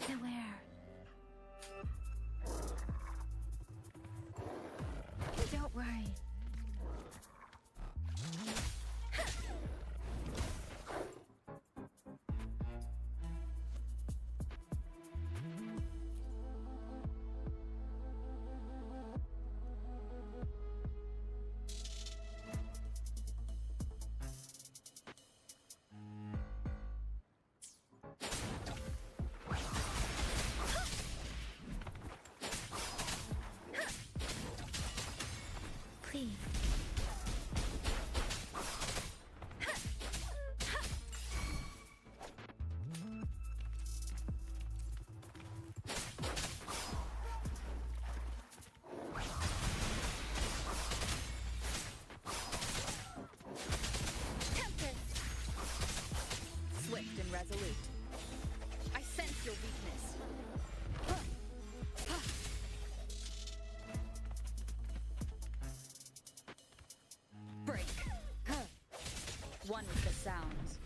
Beware. Don't worry. Please. Swift and resolute. I sense your weakness. Break. One with the sounds.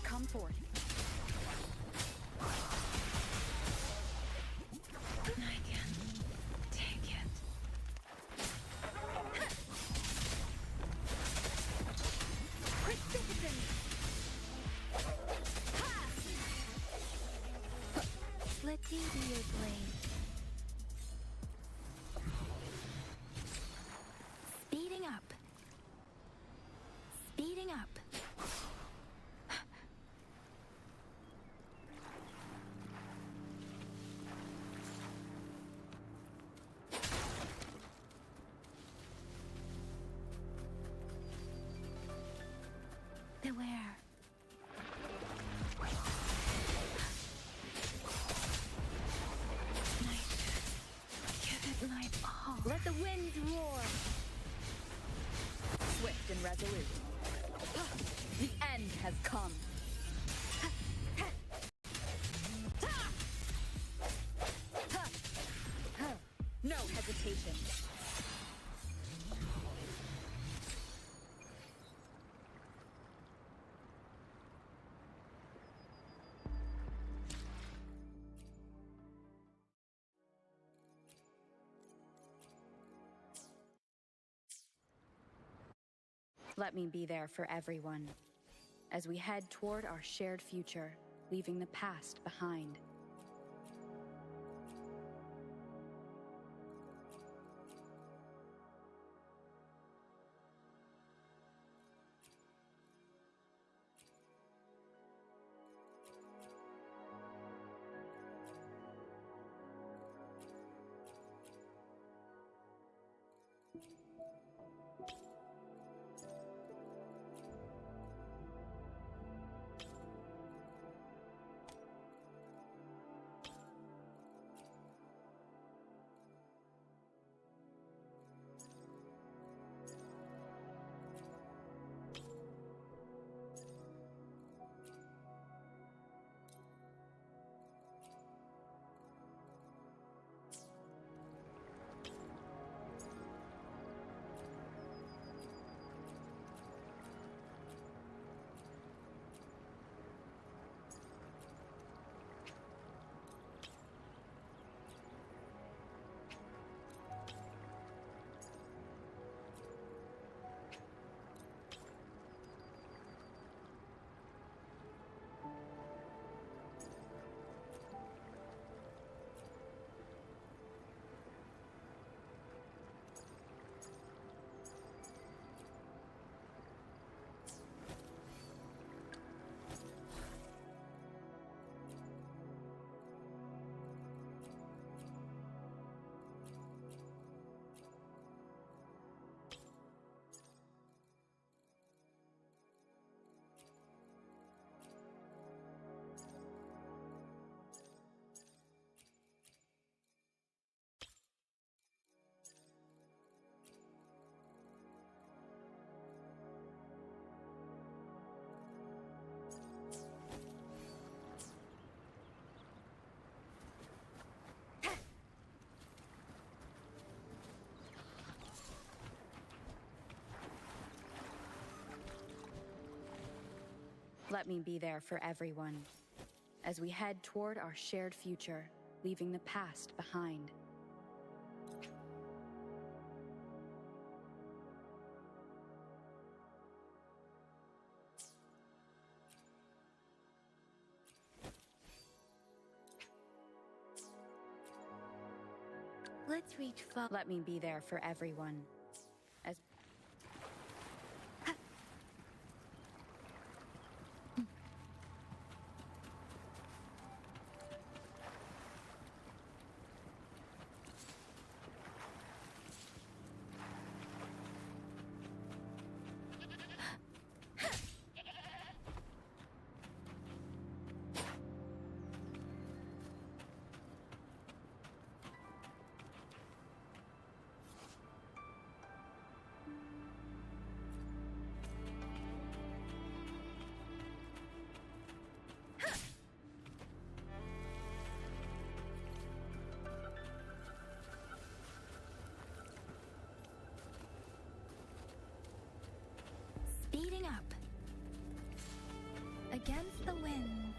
Come forth. I can take it. Precipitant! Let me be your blade. Speeding up. Speeding up. Beware. Give it my all. Let the winds roar. Swift and resolute. The end has come. No hesitation. Let me be there for everyone, as we head toward our shared future, leaving the past behind. Let me be there for everyone as we head toward our shared future, leaving the past behind. Let's reach far. Let me be there for everyone as Speeding up. Against the wind.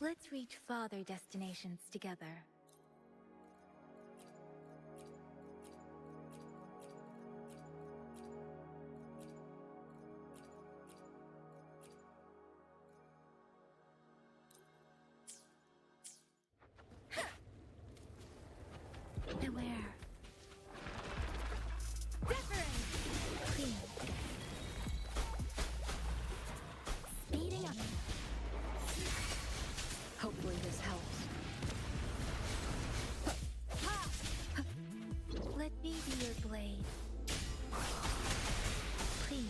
Let's reach farther destinations together. Beware. Different. Clean. Speeding up. hopefully this helps. Let me be your blade. Please.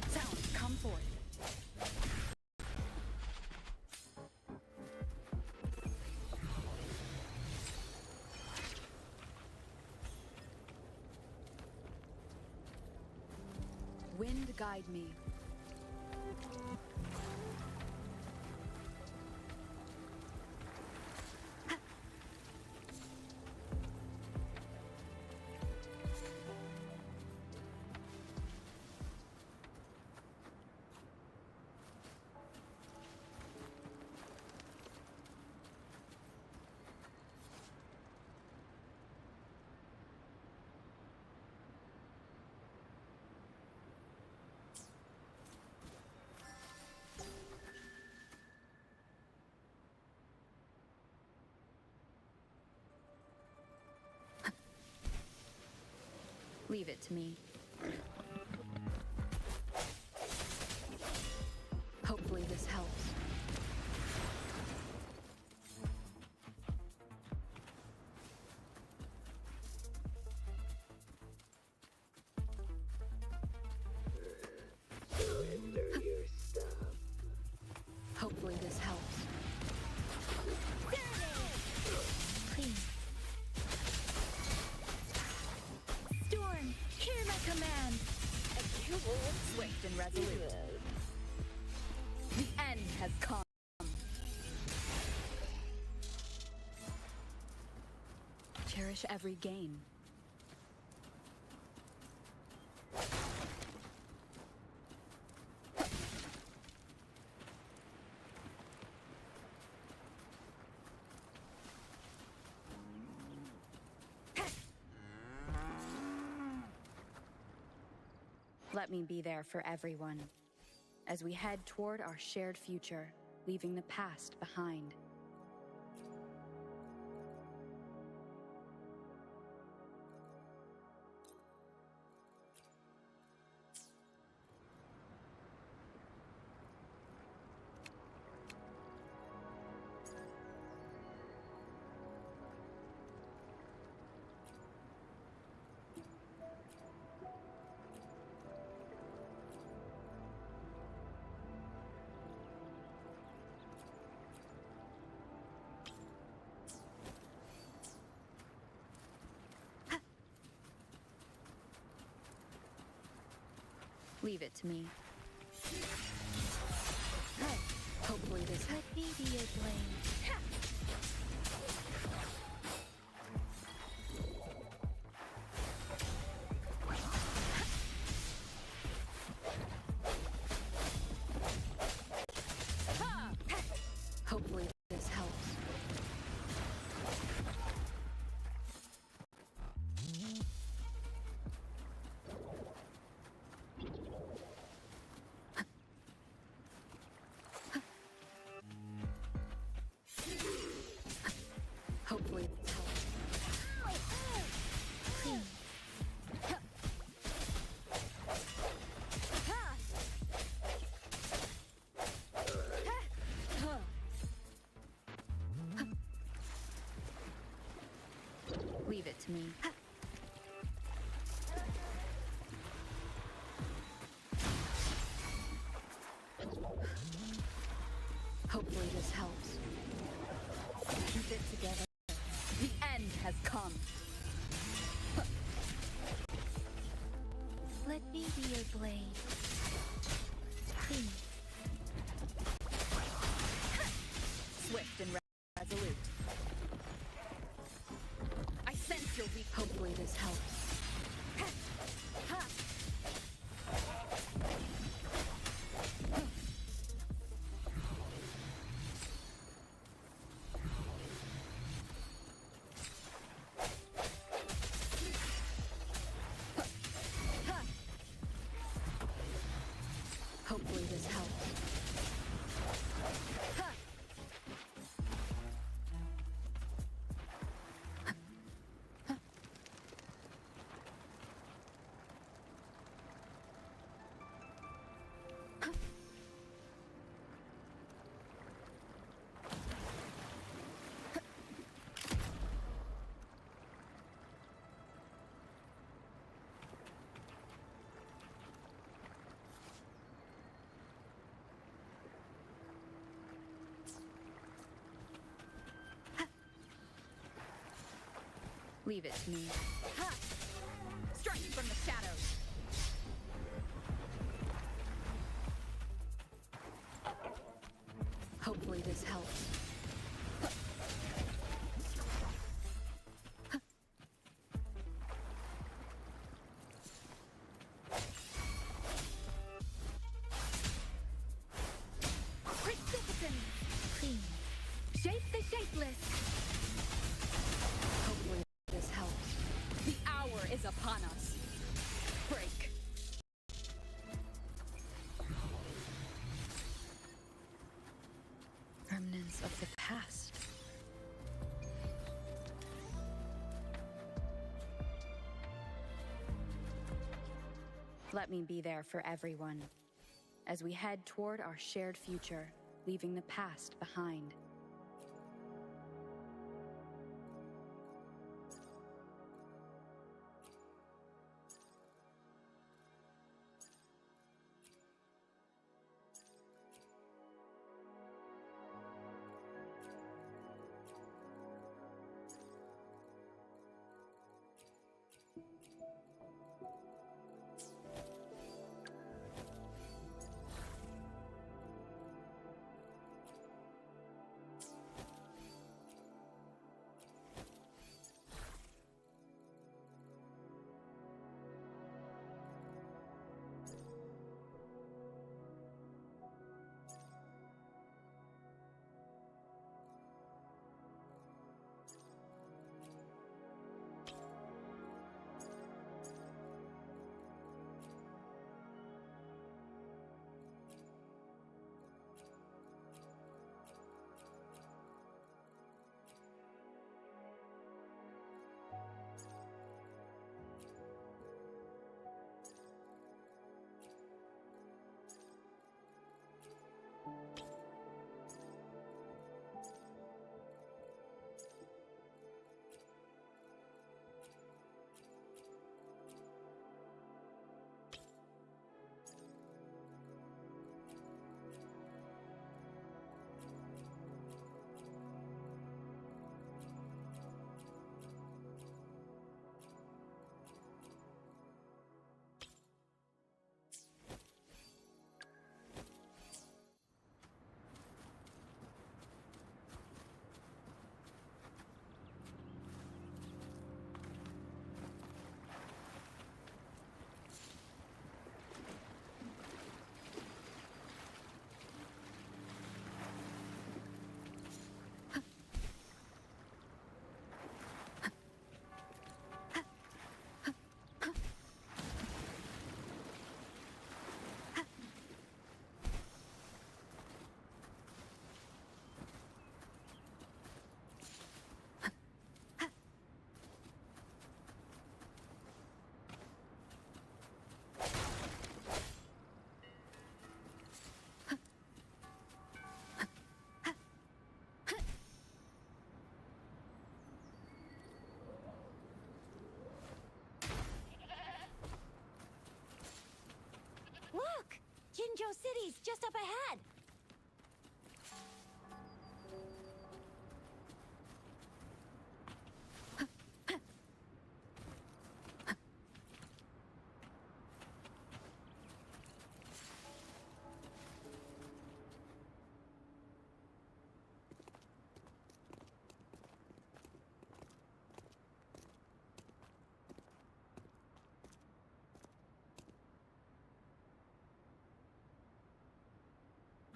Sound, come forth. Wind guide me. Leave it to me. Hopefully this helps. Surrender your stuff. Hopefully this helps. Please. Storm, hear my command. Swift and resolute. The end has come. Cherish every gain. Let me be there for everyone as we head toward our shared future, leaving the past behind. Leave it to me. Hopefully this Let me be your blade. Hopefully this helps. Hopefully this helps. Please. Leave it to me. Hopefully this helps. Keep it together. The end has come. Let me be your blade. Please. Swift and resolute. I sense your weak. Hopefully this helps. Hopefully this helps. Leave it to me. Ha! Strike from the shadows. Hopefully this helps. Precipitant. Please. Shape the shapeless. Hopefully this helps. The hour is upon us. Break. Remnants of the past. Let me be there for everyone as we head toward our shared future, leaving the past behind. Jinzhou City's just up ahead.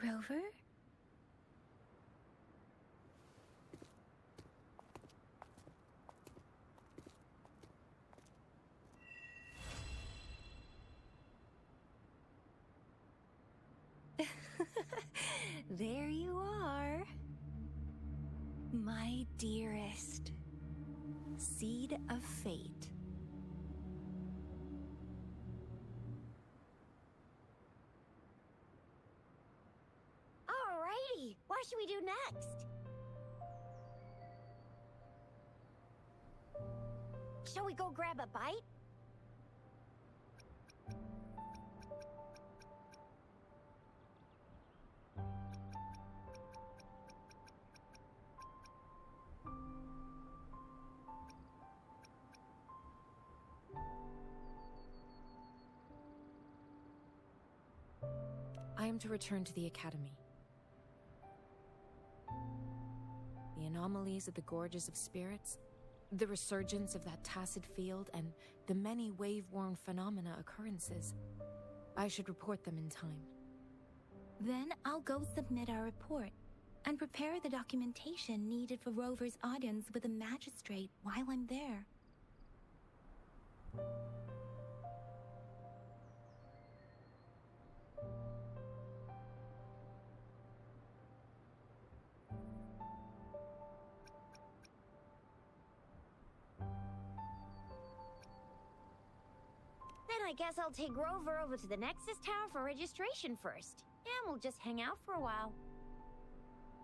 Rover? There you are. My dearest. Seed of fate. Alrighty, what should we do next? Shall we go grab a bite? I am to return to the Academy. The anomalies of the Gorges of Spirits, the resurgence of that tacit field, and the many wave-worn phenomena occurrences. I should report them in time. Then I'll go submit our report and prepare the documentation needed for Rover's audience with a magistrate while I'm there. Then I guess I'll take Rover over to the Nexus Tower for registration first. And we'll just hang out for a while.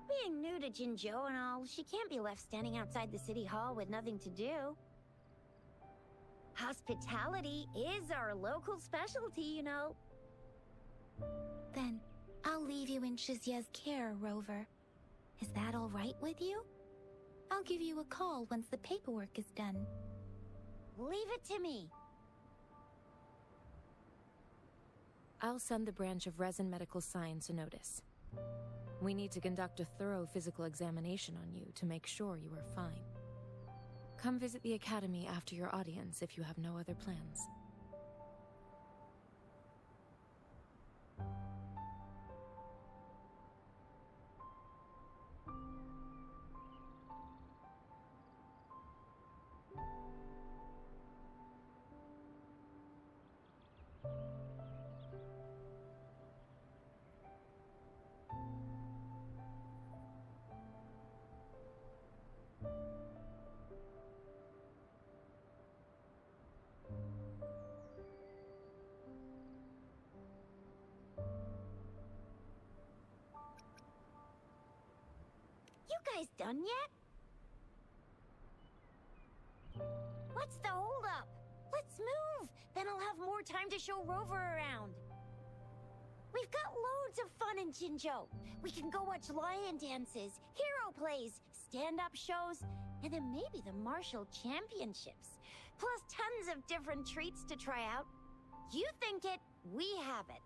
Being new to Jinzhou and all, she can't be left standing outside the city hall with nothing to do. Hospitality is our local specialty, you know. Then, I'll leave you in Shizia's care, Rover. Is that all right with you? I'll give you a call once the paperwork is done. Leave it to me. I'll send the branch of Resin Medical Science a notice. We need to conduct a thorough physical examination on you to make sure you are fine. Come visit the Academy after your audience if you have no other plans. You guys done yet? What's the holdup? Let's move! Then I'll have more time to show Rover around. We've got loads of fun in Jinzhou. We can go watch lion dances, hero plays, stand-up shows, and then maybe the martial championships. Plus tons of different treats to try out. You think it, we have it.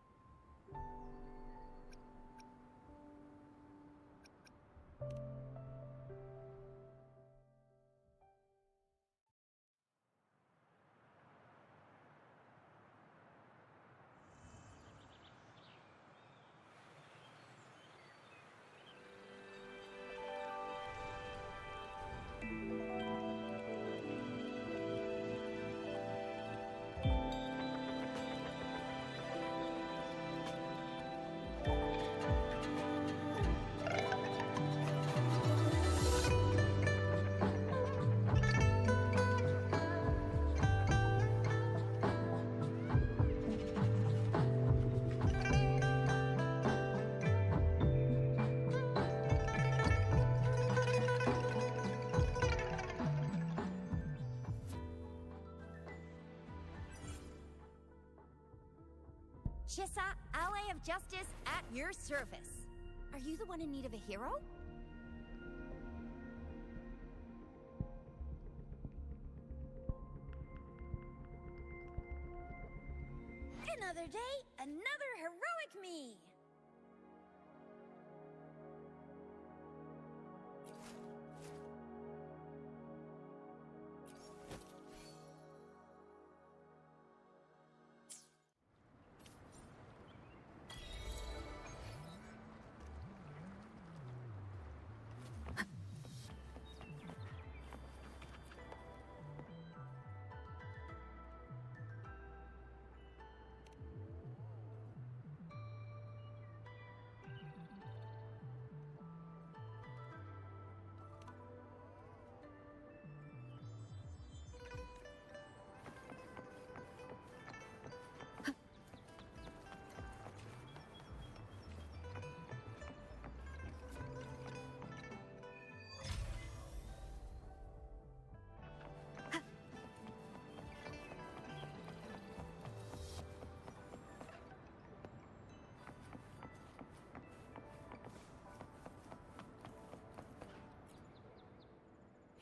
Chissa, Ally of Justice, at your service. Are you the one in need of a hero? Another day, another heroic me!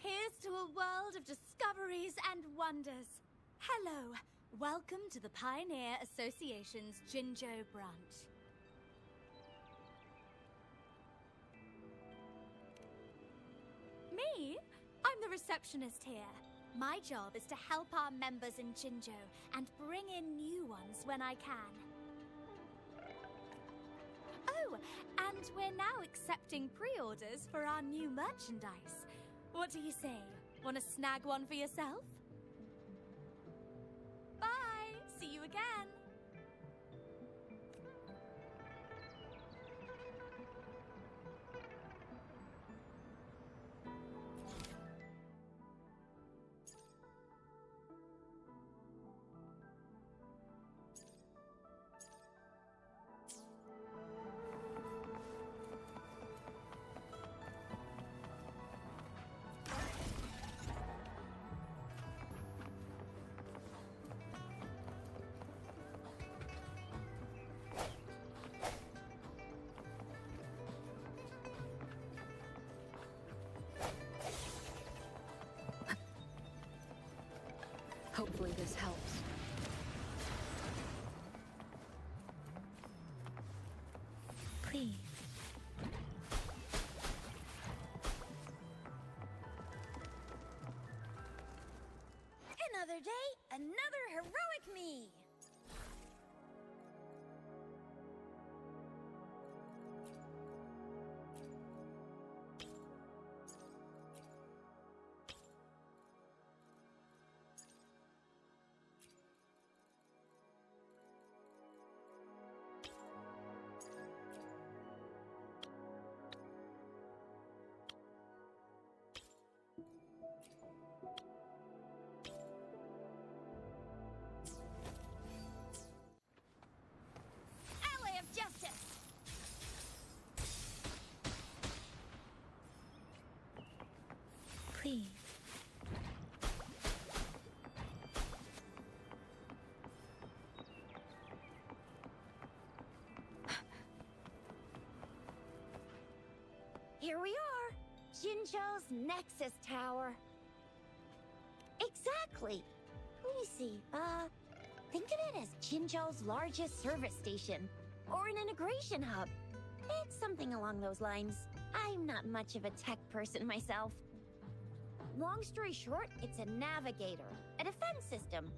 Here's to a world of discoveries and wonders. Hello, welcome to the Pioneer Association's Jinzhou branch. Me? I'm the receptionist here. My job is to help our members in Jinzhou and bring in new ones when I can. Oh, and we're now accepting pre-orders for our new merchandise. What do you say? Want to snag one for yourself? Bye! See you again! Hopefully this helps. Please. Another day, another heroic me! Ally of Justice! Please. Here we are, Jinzhou's Nexus Tower. Exactly. Let me see, think of it as Jinzhou's largest service station, or an integration hub. It's something along those lines. I'm not much of a tech person myself. Long story short, it's a navigator, a defense system,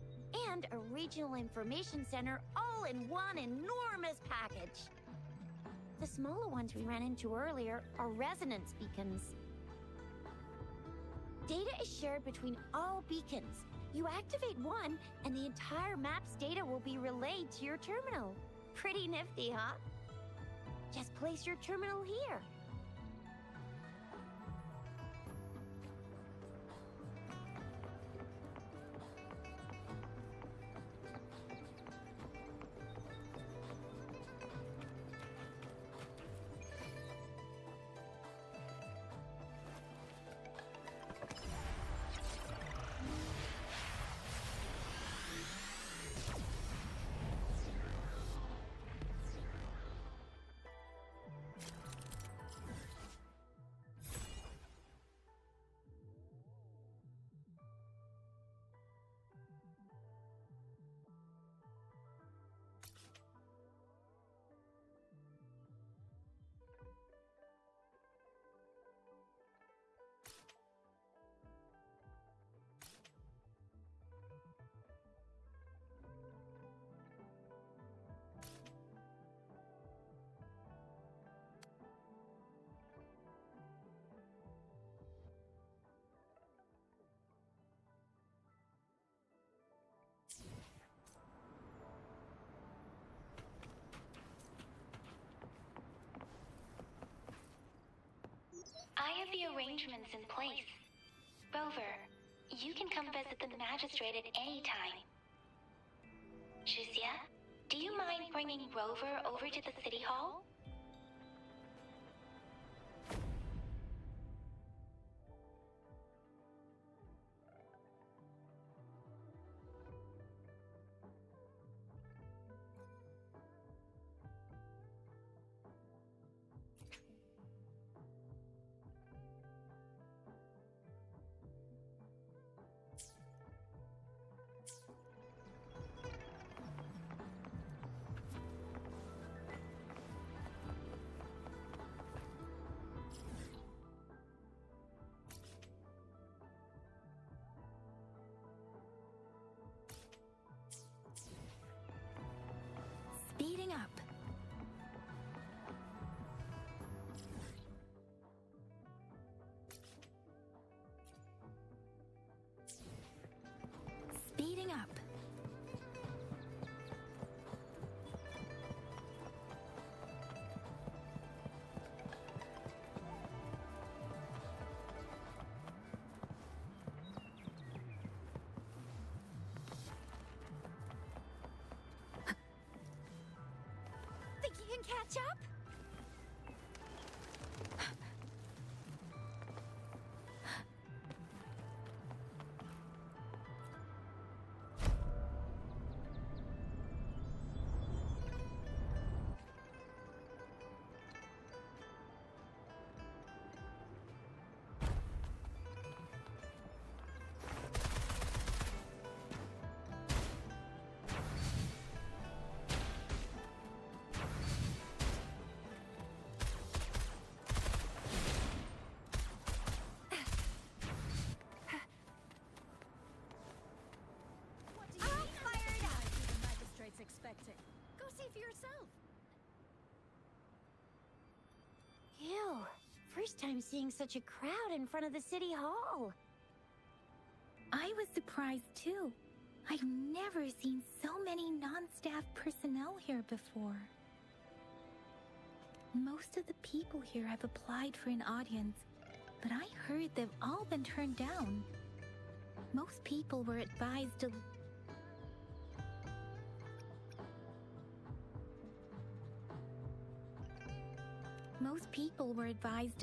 and a regional information center all in one enormous package. The smaller ones we ran into earlier are resonance beacons. Data is shared between all beacons. You activate one, and the entire map's data will be relayed to your terminal. Pretty nifty, huh? Just place your terminal here. have the arrangements in place. Rover, you can come visit the magistrate at any time. Juzia, do you mind bringing Rover over to the city hall? Speeding up. Speeding up. Think you can catch up? Expecting. Go see for yourself. Ew. First time seeing such a crowd in front of the city hall. I was surprised too. I've never seen so many non-staff personnel here before. Most of the people here have applied for an audience, but I heard they've all been turned down. Most people were advised to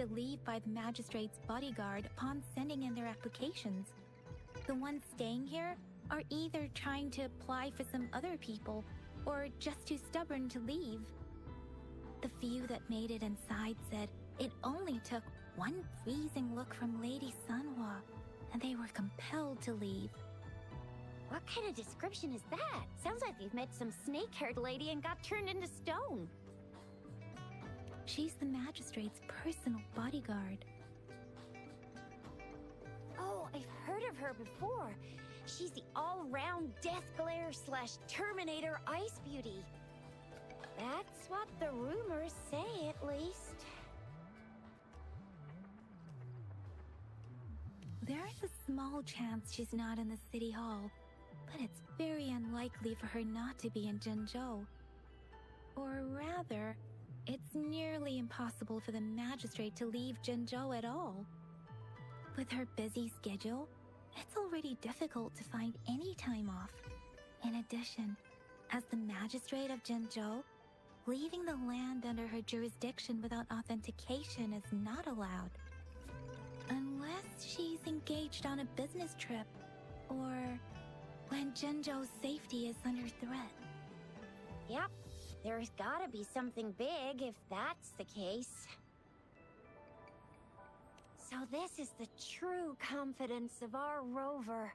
leave by the magistrate's bodyguard upon sending in their applications. The ones staying here are either trying to apply for some other people or just too stubborn to leave. The few that made it inside said it only took one freezing look from Lady Sunhwa, and they were compelled to leave. What kind of description is that? Sounds like you've met some snake-haired lady and got turned into stone. She's the magistrate's personal bodyguard. Oh, I've heard of her before. She's the all-round Death Glare / Terminator Ice Beauty. That's what the rumors say, at least. There's a small chance she's not in the city hall, but it's very unlikely for her not to be in Jinzhou. Or rather, it's nearly impossible for the magistrate to leave Jinzhou at all. With her busy schedule, it's already difficult to find any time off. In addition, as the magistrate of Jinzhou, leaving the land under her jurisdiction without authentication is not allowed. Unless she's engaged on a business trip, or when Jinzhou's safety is under threat. Yep. There's gotta be something big if that's the case. So this is the true confidence of our Rover.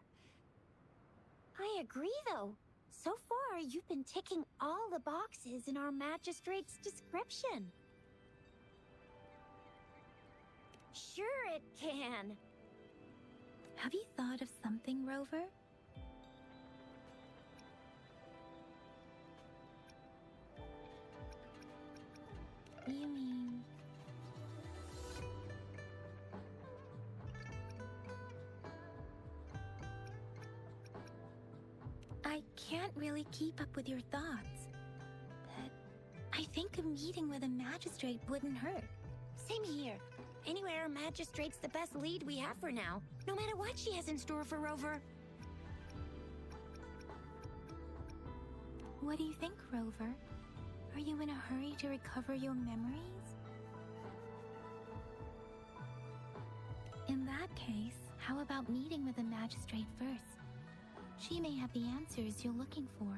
I agree, though. So far, you've been ticking all the boxes in our magistrate's description. Sure it can. Have you thought of something, Rover? You mean... I can't really keep up with your thoughts, but I think a meeting with a magistrate wouldn't hurt. Same here. Anywhere, Magistrate's the best lead we have for now, no matter what she has in store for Rover. What do you think, Rover? Are you in a hurry to recover your memories? In that case, how about meeting with the Magistrate first? She may have the answers you're looking for.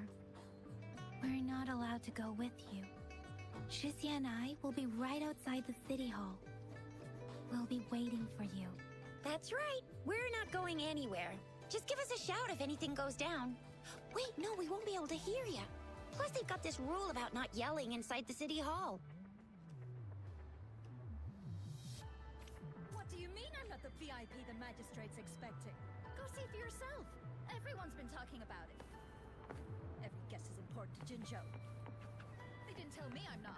We're not allowed to go with you. Shizia and I will be right outside the City Hall. We'll be waiting for you. That's right. We're not going anywhere. Just give us a shout if anything goes down. Wait, no, we won't be able to hear you. Plus, they've got this rule about not yelling inside the City Hall. What do you mean I'm not the VIP the Magistrate's expecting? Go see for yourself. Everyone's been talking about it. Every guess is important to Jinzhou. They didn't tell me I'm not.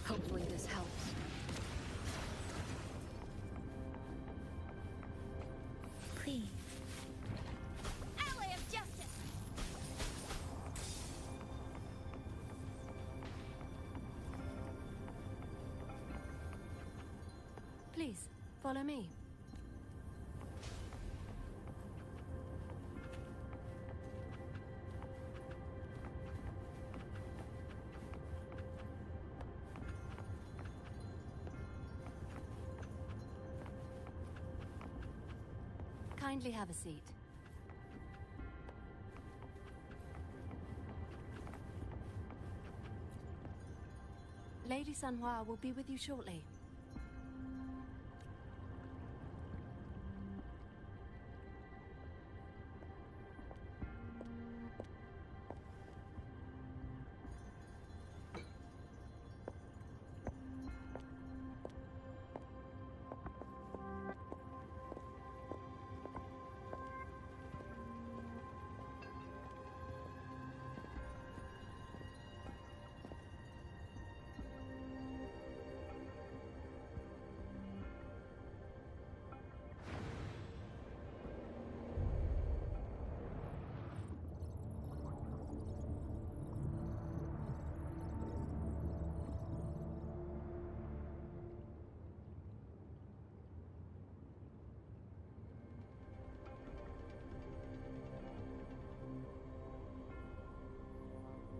Hopefully this helps. Please. Ally of Justice! Please, follow me. Kindly have a seat. Lady Sanhua will be with you shortly.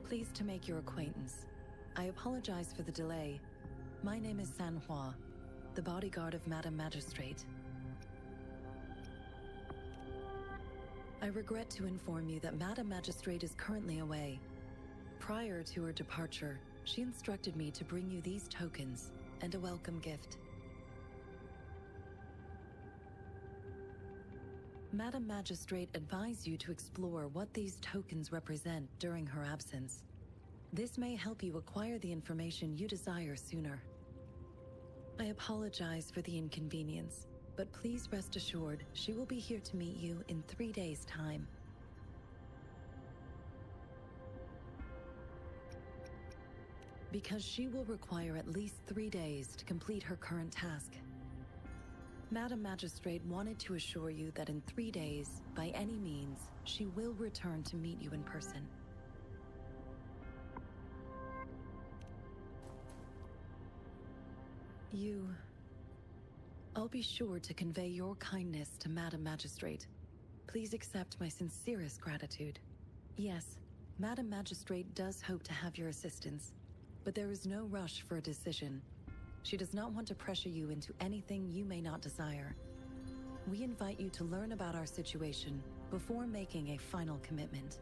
Pleased to make your acquaintance. I apologize for the delay. My name is Sanhua, the bodyguard of Madam Magistrate. I regret to inform you that Madam Magistrate is currently away. Prior to her departure, she instructed me to bring you these tokens and a welcome gift. Madam Magistrate advised you to explore what these tokens represent during her absence. This may help you acquire the information you desire sooner. I apologize for the inconvenience, but please rest assured she will be here to meet you in 3 days' time. Because she will require at least 3 days to complete her current task. Madam Magistrate wanted to assure you that in 3 days, by any means, she will return to meet you in person. I'll be sure to convey your kindness to Madam Magistrate. Please accept my sincerest gratitude. Yes, Madam Magistrate does hope to have your assistance, but there is no rush for a decision. She does not want to pressure you into anything you may not desire. We invite you to learn about our situation before making a final commitment.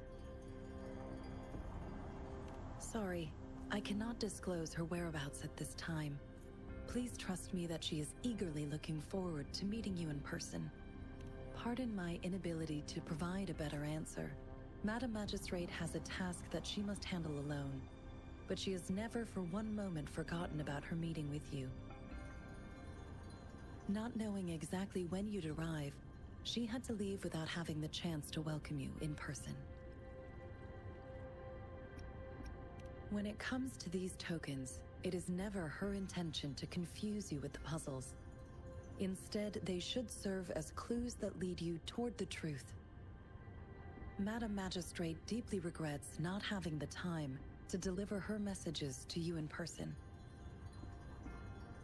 Sorry, I cannot disclose her whereabouts at this time. Please trust me that she is eagerly looking forward to meeting you in person. Pardon my inability to provide a better answer. Madam Magistrate has a task that she must handle alone, but she has never for one moment forgotten about her meeting with you. Not knowing exactly when you'd arrive, she had to leave without having the chance to welcome you in person. When it comes to these tokens, it is never her intention to confuse you with the puzzles. Instead, they should serve as clues that lead you toward the truth. Madam Magistrate deeply regrets not having the time to deliver her messages to you in person.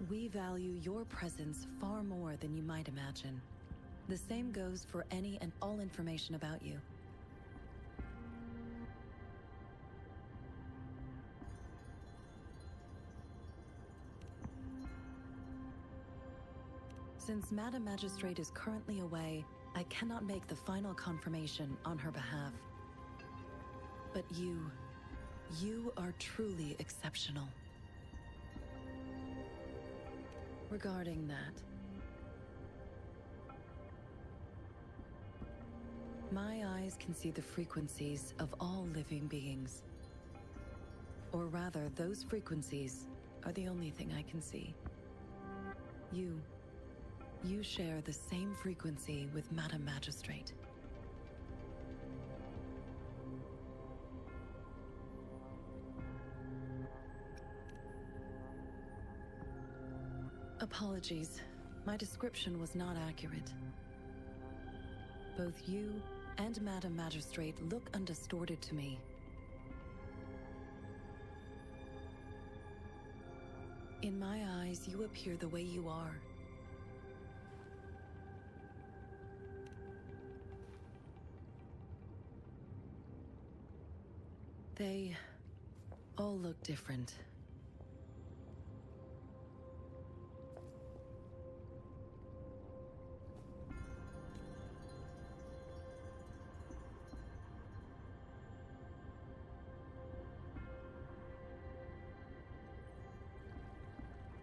We value your presence far more than you might imagine. The same goes for any and all information about you. Since Madam Magistrate is currently away, I cannot make the final confirmation on her behalf. But you are truly exceptional. Regarding that, my eyes can see the frequencies of all living beings. Or rather, those frequencies are the only thing I can see. You share the same frequency with Madam Magistrate. Apologies, my description was not accurate. Both you and Madam Magistrate look undistorted to me. In my eyes, you appear the way you are. They all look different.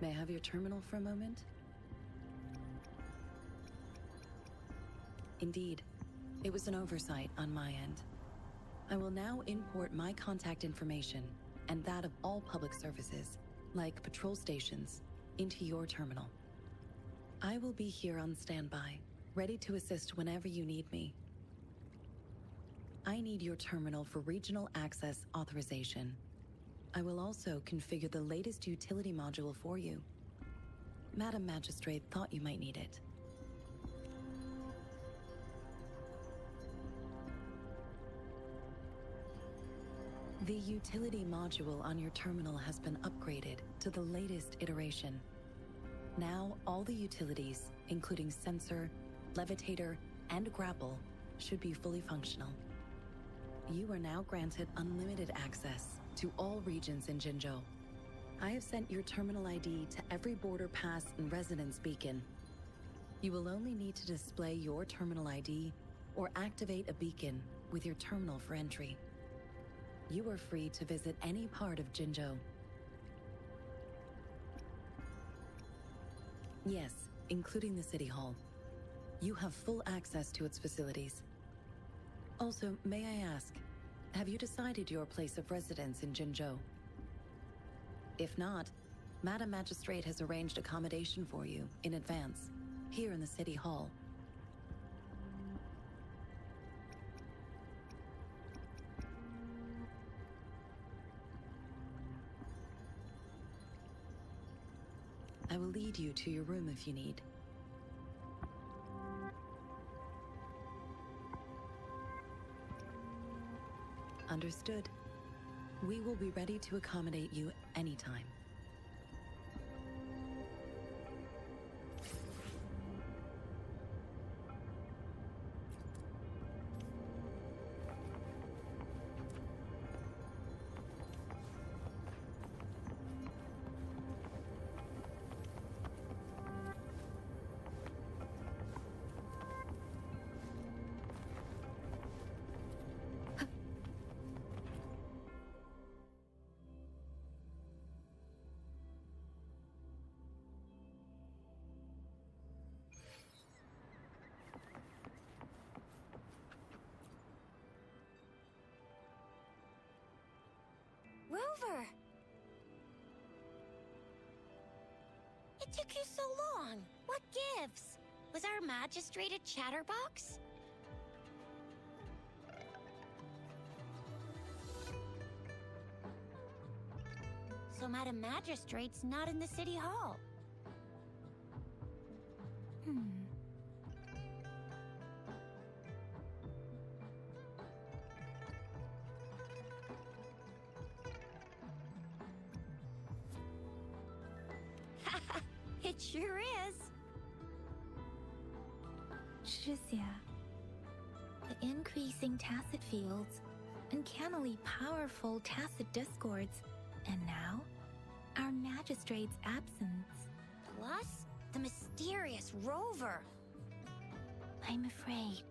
May I have your terminal for a moment? Indeed, it was an oversight on my end. I will now import my contact information and that of all public services, like patrol stations, into your terminal. I will be here on standby, ready to assist whenever you need me. I need your terminal for regional access authorization. I will also configure the latest utility module for you. Madam Magistrate thought you might need it. The utility module on your terminal has been upgraded to the latest iteration. Now, all the utilities, including sensor, levitator, and grapple, should be fully functional. You are now granted unlimited access to all regions in Jinzhou. I have sent your terminal ID to every border pass and residence beacon. You will only need to display your terminal ID or activate a beacon with your terminal for entry. You are free to visit any part of Jinzhou. Yes, including the City Hall. You have full access to its facilities. Also, may I ask, have you decided your place of residence in Jinzhou? If not, Madam Magistrate has arranged accommodation for you in advance, here in the City Hall. I will lead you to your room if you need. Understood. We will be ready to accommodate you anytime. Rover! It took you so long. What gives? Was our magistrate a chatterbox? So Madam Magistrate's not in the city hall. It sure is. Shisia. The increasing tacit fields, uncannily powerful tacit discords, and now, our magistrate's absence. Plus, the mysterious rover. I'm afraid.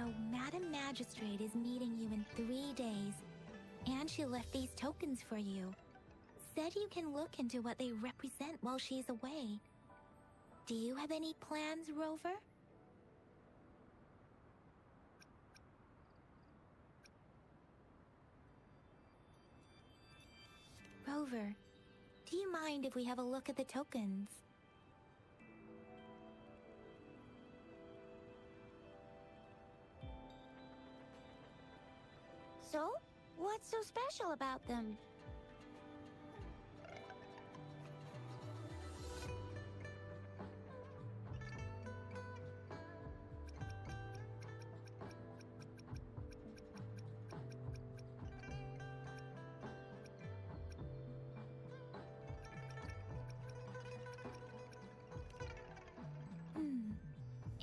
So, Madam Magistrate is meeting you in 3 days, and she left these tokens for you. Said you can look into what they represent while she's away. Do you have any plans, Rover? Rover, do you mind if we have a look at the tokens? So, what's so special about them?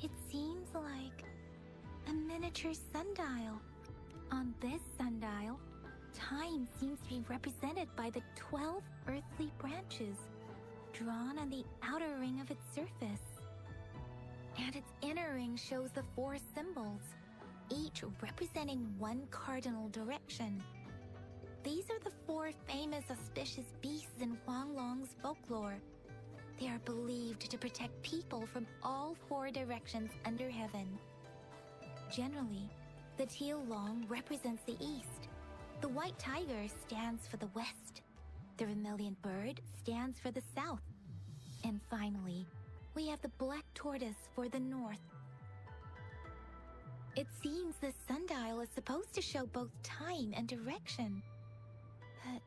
It seems like a miniature sundial. On this sundial, time seems to be represented by the 12 earthly branches drawn on the outer ring of its surface. And its inner ring shows the 4 symbols, each representing one cardinal direction. These are the 4 famous auspicious beasts in Huanglong's folklore. They are believed to protect people from all 4 directions under heaven. Generally, the teal long represents the east. The white tiger stands for the west. The vermilion bird stands for the south. And finally, we have the black tortoise for the north. It seems the sundial is supposed to show both time and direction. But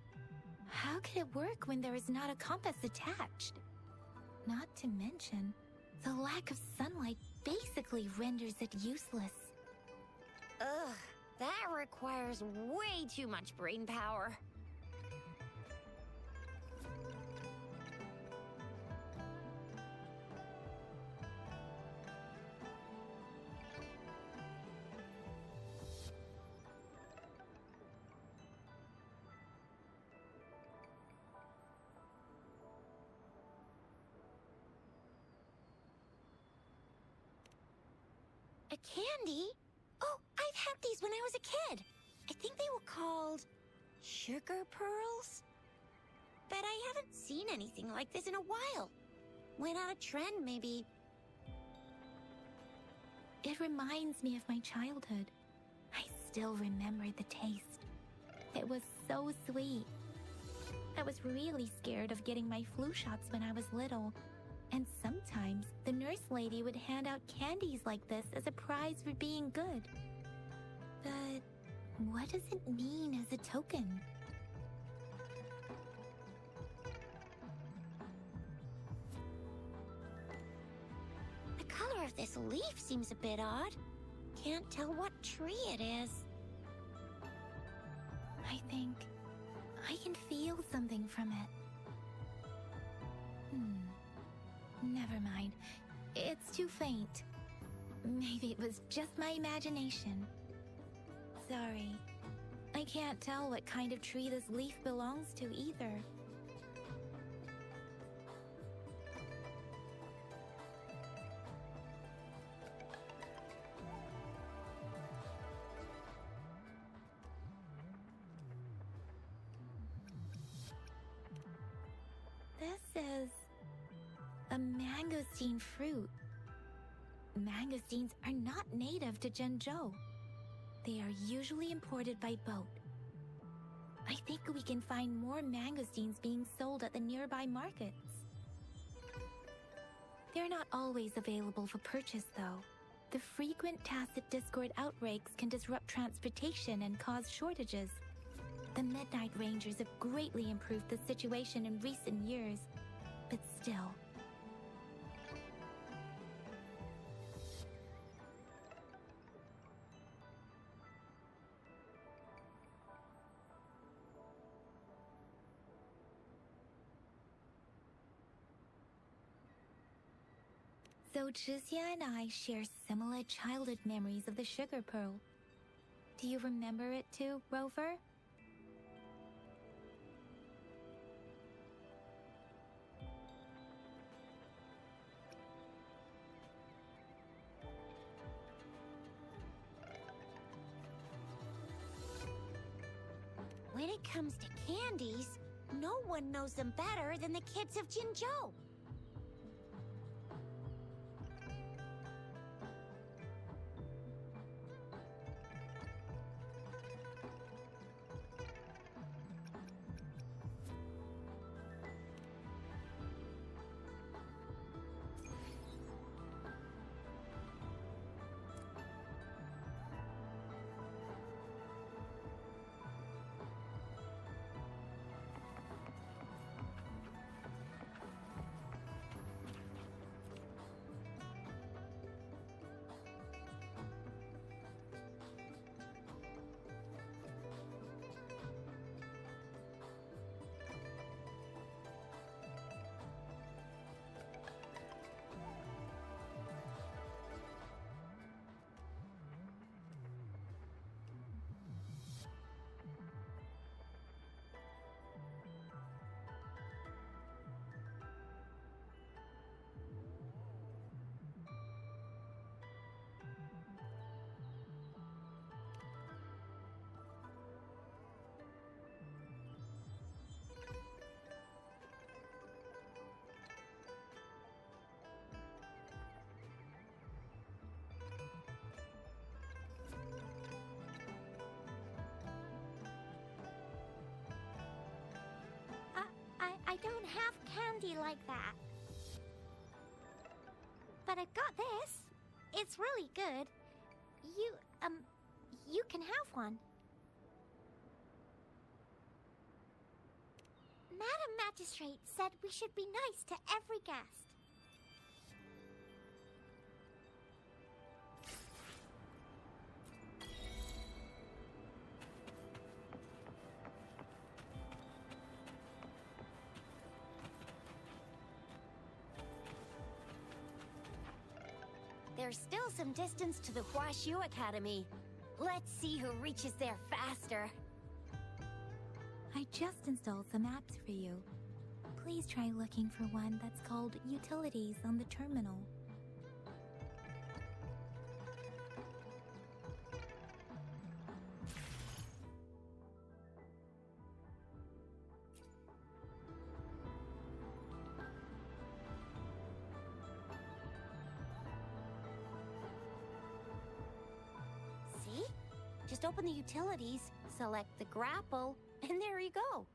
how could it work when there is not a compass attached? Not to mention, the lack of sunlight basically renders it useless. Ugh, that requires way too much brain power. A candy? Oh, I've had these when I was a kid. I think they were called sugar pearls? But I haven't seen anything like this in a while. Went out of trend, maybe. It reminds me of my childhood. I still remember the taste. It was so sweet. I was really scared of getting my flu shots when I was little. And sometimes the nurse lady would hand out candies like this as a prize for being good. But what does it mean as a token? The color of this leaf seems a bit odd. Can't tell what tree it is. I think I can feel something from it. Never mind. It's too faint. Maybe it was just my imagination. Sorry. I can't tell what kind of tree this leaf belongs to either. This is a mangosteen fruit. Mangosteens are not native to Zhenzhou. They are usually imported by boat. I think we can find more mangosteens being sold at the nearby markets. They're not always available for purchase, though. The frequent tacit discord outbreaks can disrupt transportation and cause shortages. The Midnight Rangers have greatly improved the situation in recent years, but still. So Zhixia and I share similar childhood memories of the sugar pearl. Do you remember it too, Rover? comes to candies, no one knows them better than the kids of Jinzhou. I don't have candy like that. But I've got this. It's really good. You can have one. Madam Magistrate said we should be nice to every guest. There's still some distance to the Huaxiu Academy. Let's see who reaches there faster. I just installed some apps for you. Please try looking for one that's called Utilities on the terminal. See? Just open the utilities, select the grapple, and there you go.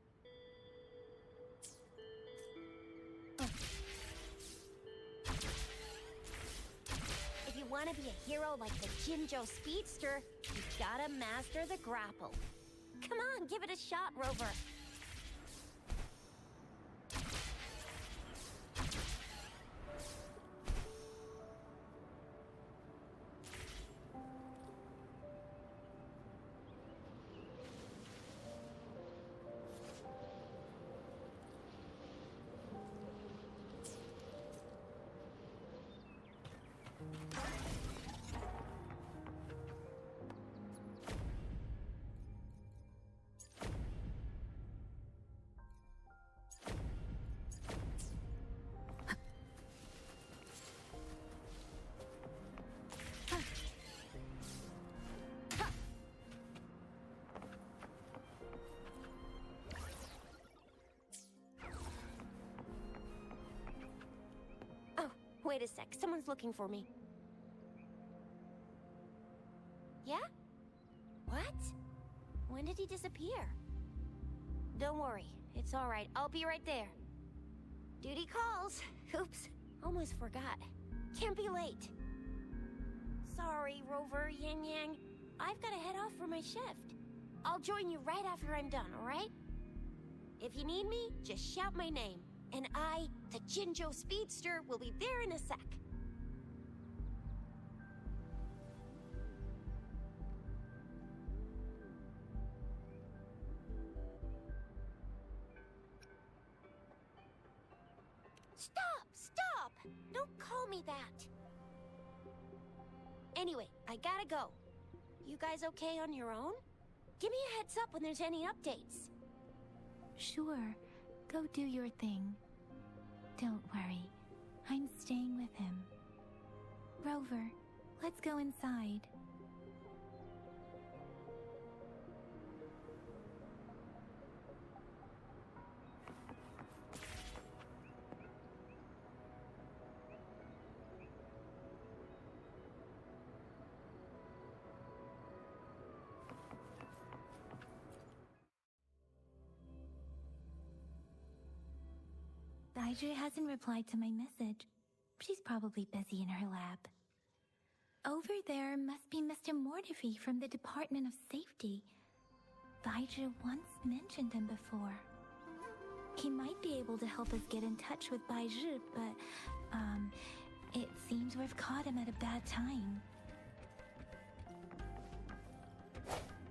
If you want to be a hero like the Jinzhou Speedster, you gotta master the grapple. Come on, give it a shot, Rover. Wait a sec, someone's looking for me. Yeah? What? When did he disappear? Don't worry, it's alright, I'll be right there. Duty calls. Oops, almost forgot. Can't be late. Sorry, Rover, Yang Yang. I've gotta head off for my shift. I'll join you right after I'm done, alright? If you need me, just shout my name. And I, the Jinzhou Speedster, will be there in a sec. Stop! Don't call me that. Anyway, I gotta go. You guys okay on your own? Give me a heads up when there's any updates. Sure, go do your thing. Don't worry, I'm staying with him. Rover, let's go inside. Baiju hasn't replied to my message. She's probably busy in her lab. Over there must be Mr. Mortifi from the Department of Safety. Baiju once mentioned him before. He might be able to help us get in touch with Baiju, but, it seems we've caught him at a bad time.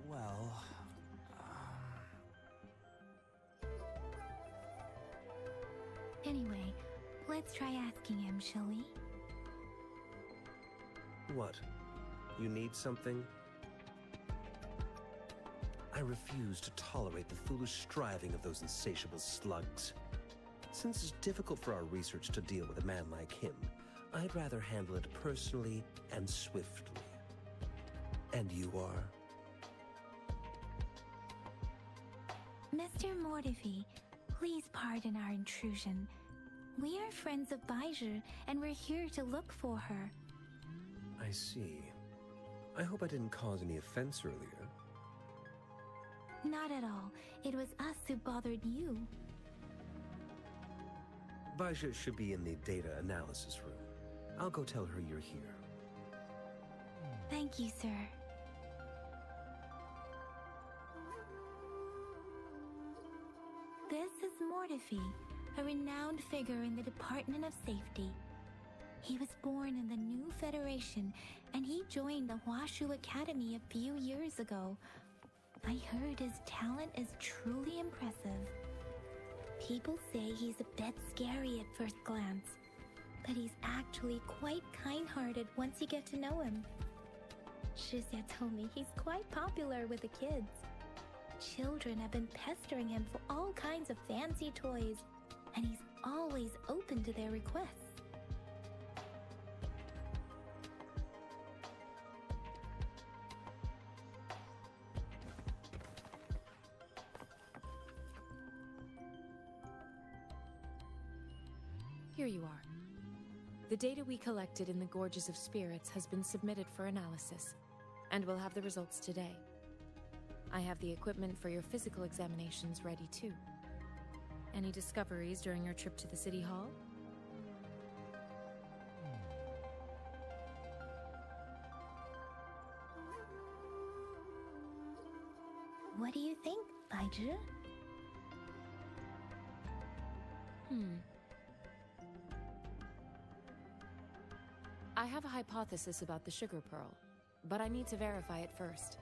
Well, Anyway, let's try asking him, shall we? what? You need something? I refuse to tolerate the foolish striving of those insatiable slugs. Since it's difficult for our research to deal with a man like him, I'd rather handle it personally and swiftly. And you are? Mr. Mortifi, please pardon our intrusion. We are friends of Baiju, and we're here to look for her. I see. I hope I didn't cause any offense earlier. Not at all. It was us who bothered you. Baja should be in the data analysis room. I'll go tell her you're here. Thank you, sir. This is Mortifi, a renowned figure in the Department of Safety. He was born in the new Federation, and he joined the Huashu Academy a few years ago. I heard his talent is truly impressive. People say he's a bit scary at first glance, but he's actually quite kind-hearted once you get to know him. Shizia told me he's quite popular with the kids. Children have been pestering him for all kinds of fancy toys, and he's always open to their requests. Here you are. The data we collected in the Gorges of Spirits has been submitted for analysis, and we'll have the results today. I have the equipment for your physical examinations ready too. Any discoveries during your trip to the City Hall? What do you think, Baiju? I have a hypothesis about the sugar pearl, but I need to verify it first.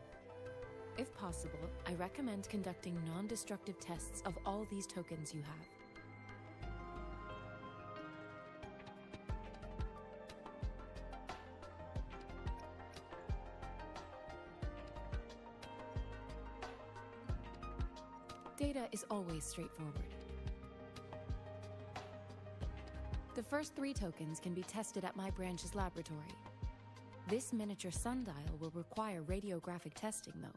If possible, I recommend conducting non-destructive tests of all these tokens you have. Data is always straightforward. The first 3 tokens can be tested at my branch's laboratory. This miniature sundial will require radiographic testing, though.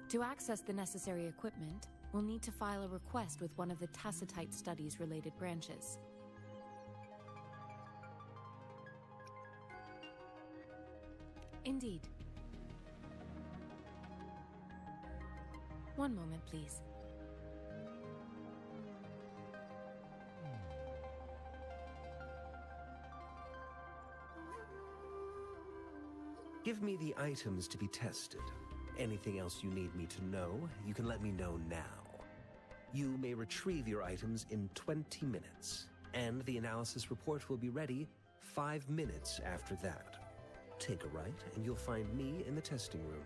To access the necessary equipment, we'll need to file a request with one of the Tacitite Studies-related branches. Indeed. One moment, please. Give me the items to be tested. Anything else you need me to know, you can let me know now. You may retrieve your items in 20 minutes, and the analysis report will be ready 5 minutes after that. Take a right, and you'll find me in the testing room.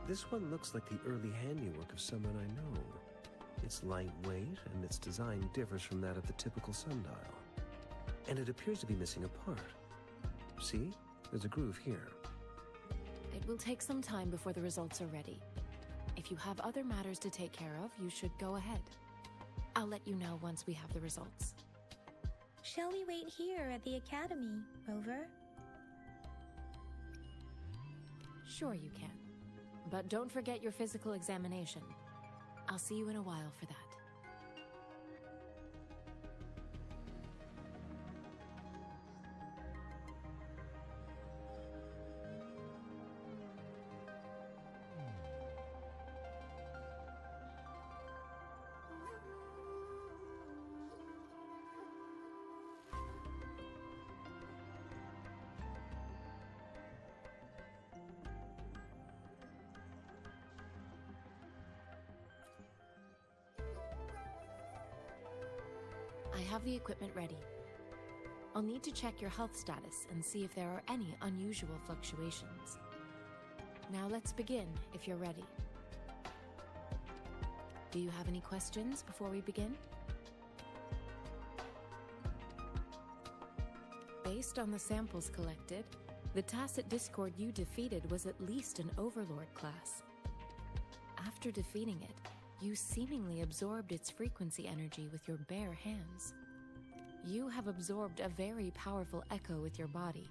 This one looks like the early handiwork of someone I know. It's lightweight, and its design differs from that of the typical sundial. And it appears to be missing a part. See? There's a groove here. It will take some time before the results are ready. If you have other matters to take care of, you should go ahead. I'll let you know once we have the results. Shall we wait here at the Academy, Rover? Sure you can. But don't forget your physical examination. I'll see you in a while for that. I have the equipment ready. I'll need to check your health status and see if there are any unusual fluctuations. Now let's begin, if you're ready. Do you have any questions before we begin? Based on the samples collected, the Tacit Discord you defeated was at least an Overlord class. After defeating it, you seemingly absorbed its frequency energy with your bare hands. You have absorbed a very powerful echo with your body.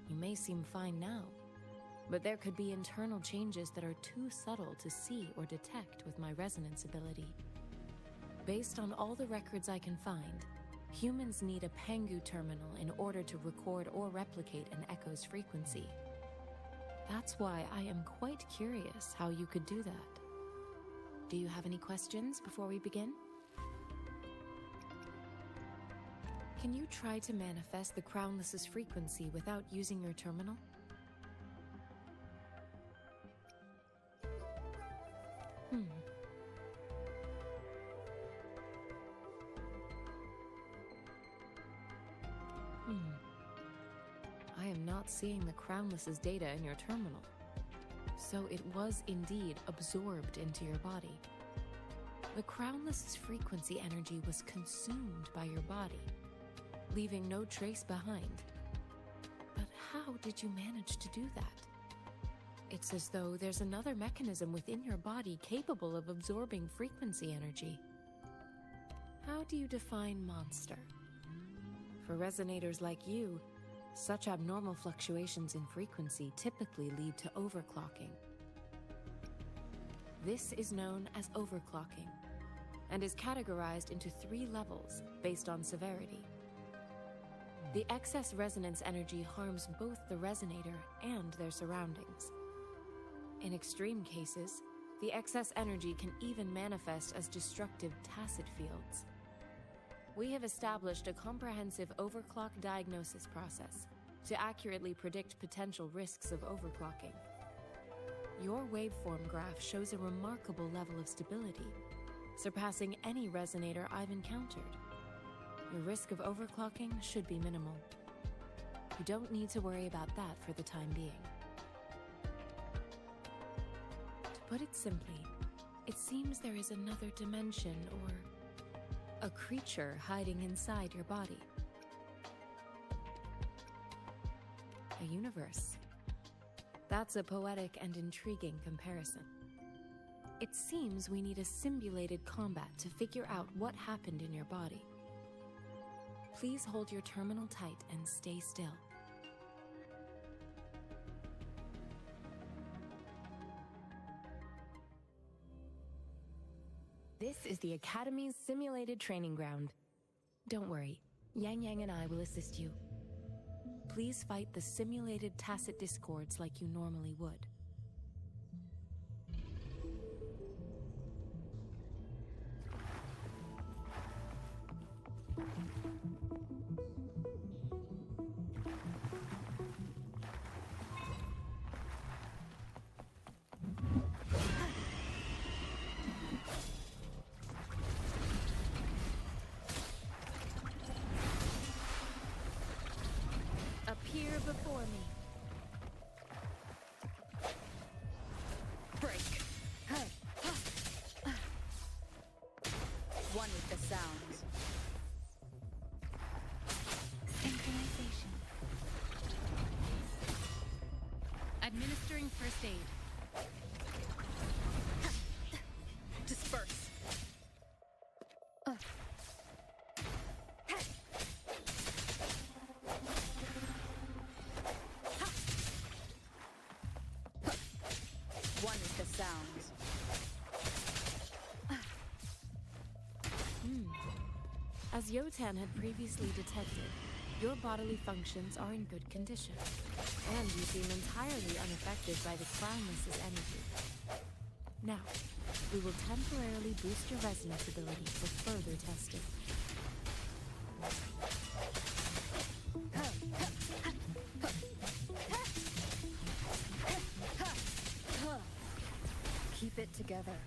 You may seem fine now, but there could be internal changes that are too subtle to see or detect with my resonance ability. Based on all the records I can find, humans need a Pangu terminal in order to record or replicate an echo's frequency. That's why I am quite curious how you could do that. Do you have any questions before we begin? Can you try to manifest the Crownless's frequency without using your terminal? I am not seeing the Crownless's data in your terminal. So it was indeed absorbed into your body. The Crownless's frequency energy was consumed by your body, leaving no trace behind. But how did you manage to do that? It's as though there's another mechanism within your body capable of absorbing frequency energy. How do you define monster? For resonators like you, such abnormal fluctuations in frequency typically lead to overclocking. This is known as overclocking, and is categorized into 3 levels based on severity. The excess resonance energy harms both the resonator and their surroundings. In extreme cases, the excess energy can even manifest as destructive tacit fields. We have established a comprehensive overclock diagnosis process to accurately predict potential risks of overclocking. Your waveform graph shows a remarkable level of stability, surpassing any resonator I've encountered. Your risk of overclocking should be minimal. You don't need to worry about that for the time being. To put it simply, it seems there is another dimension or a creature hiding inside your body. A universe. That's a poetic and intriguing comparison. It seems we need a simulated combat to figure out what happened in your body. Please hold your terminal tight and stay still. This is the Academy's simulated training ground. Don't worry, Yang Yang and I will assist you. Please fight the simulated Tacit Discords like you normally would. Appear before me. Break. One with the sounds. Synchronization. Administering first aid. Disperse. One with the sounds. As Yotan had previously detected, your bodily functions are in good condition, and you seem entirely unaffected by the Crownless's energy. Now, we will temporarily boost your resonance ability for further testing. Keep it together.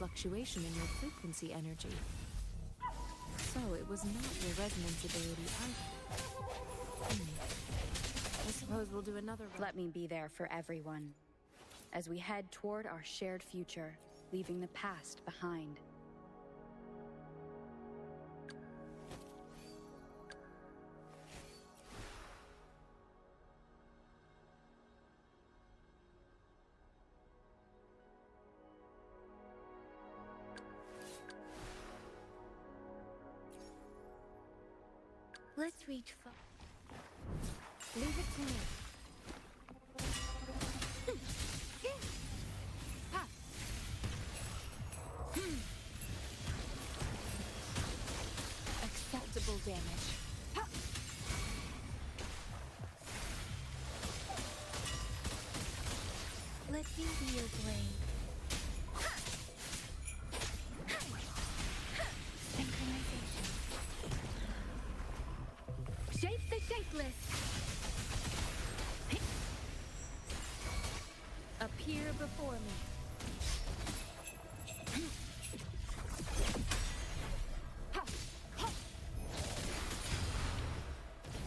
fluctuation in your frequency energy. So it was not your resonance ability either. I suppose we'll do another run. Let me be there for everyone, as we head toward our shared future, leaving the past behind. Let's reach for... Leave it to me. Acceptable damage. Let me be your blade. Synchronization. Shape the shapeless. Appear before me.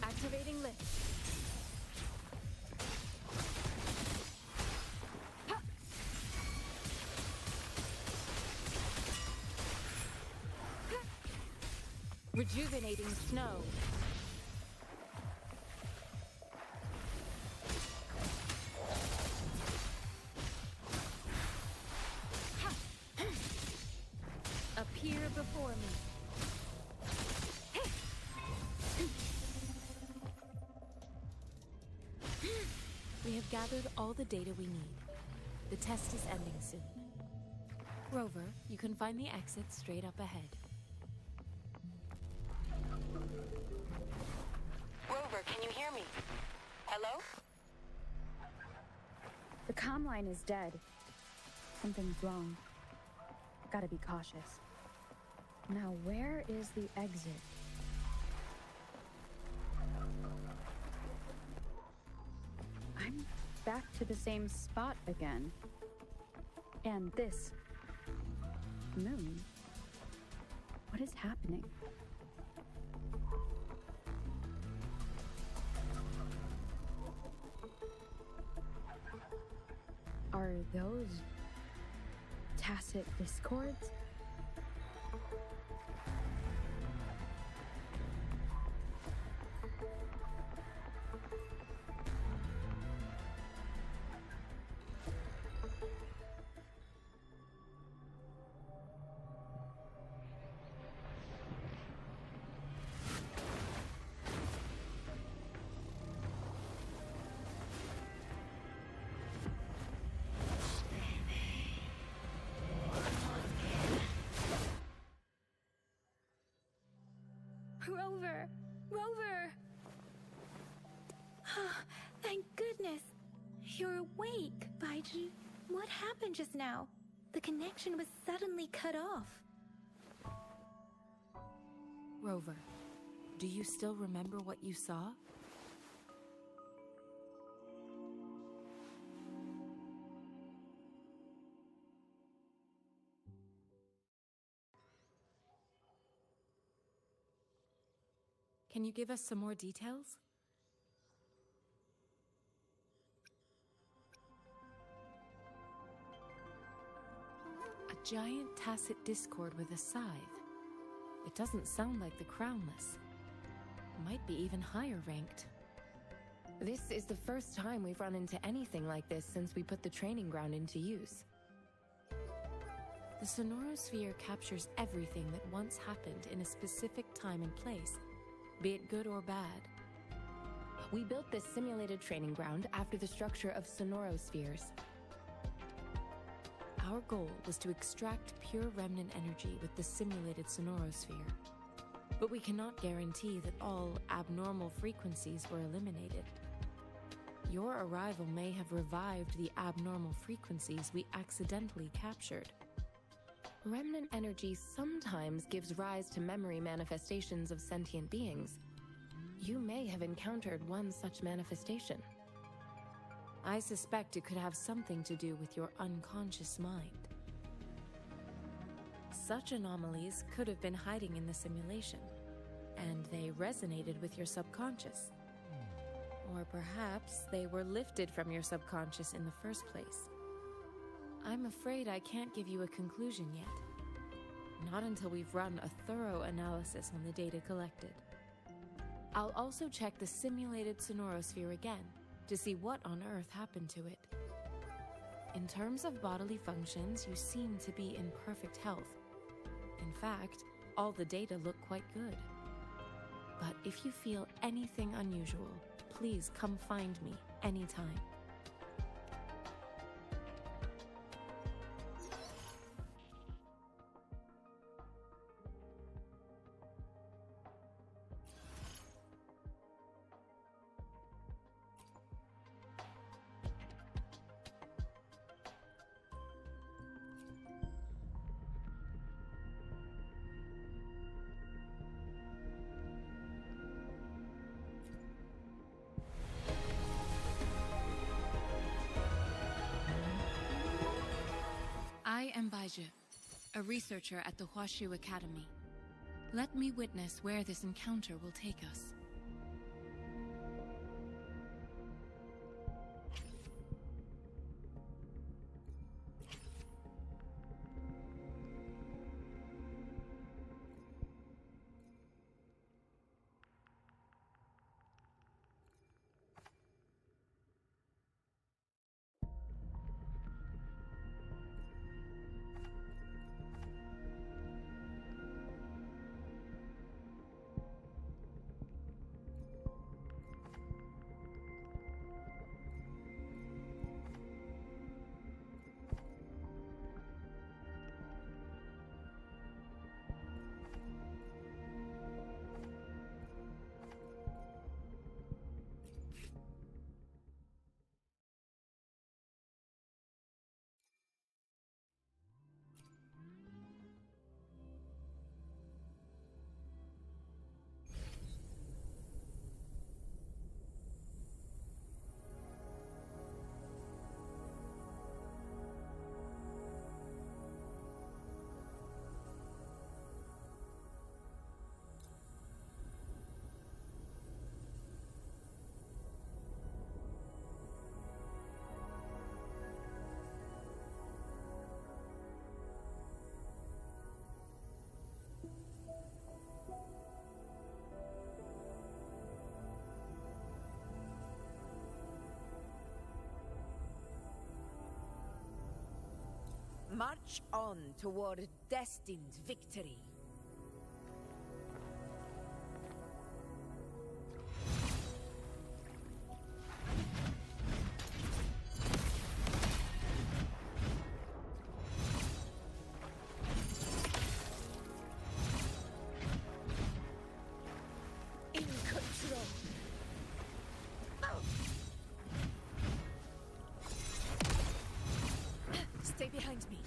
Activating lift. Rejuvenating snow. Appear before me. We have gathered all the data we need. The test is ending soon. Rover, you can find the exit straight up ahead. Rover, can you hear me? Hello? The comm line is dead. Something's wrong. Gotta be cautious. Now, where is the exit? I'm back to the same spot again. And this moon. What is happening? Are those tacit discords? Rover! Rover! Thank goodness! You're awake, Baiji. What happened just now? The connection was suddenly cut off. Rover, do you still remember what you saw? Can you give us some more details? A giant tacit discord with a scythe. It doesn't sound like the Crownless. Might be even higher ranked. This is the first time we've run into anything like this since we put the training ground into use. The Sonorosphere captures everything that once happened in a specific time and place, be it good or bad. We built this simulated training ground after the structure of Sonorospheres. Our goal was to extract pure remnant energy with the simulated Sonorosphere. But we cannot guarantee that all abnormal frequencies were eliminated. Your arrival may have revived the abnormal frequencies we accidentally captured. Remnant energy sometimes gives rise to memory manifestations of sentient beings. You may have encountered one such manifestation. I suspect it could have something to do with your unconscious mind. such anomalies could have been hiding in the simulation, and they resonated with your subconscious. Or perhaps they were lifted from your subconscious in the first place. I'm afraid I can't give you a conclusion yet. Not until we've run a thorough analysis on the data collected. I'll also check the simulated sonorosphere again to see what on earth happened to it. In terms of bodily functions, you seem to be in perfect health. In fact, all the data look quite good. But if you feel anything unusual, please come find me anytime. I am Baizhi, a researcher at the Huashu Academy. Let me witness where this encounter will take us. March on toward destined victory. In control. Stay behind me.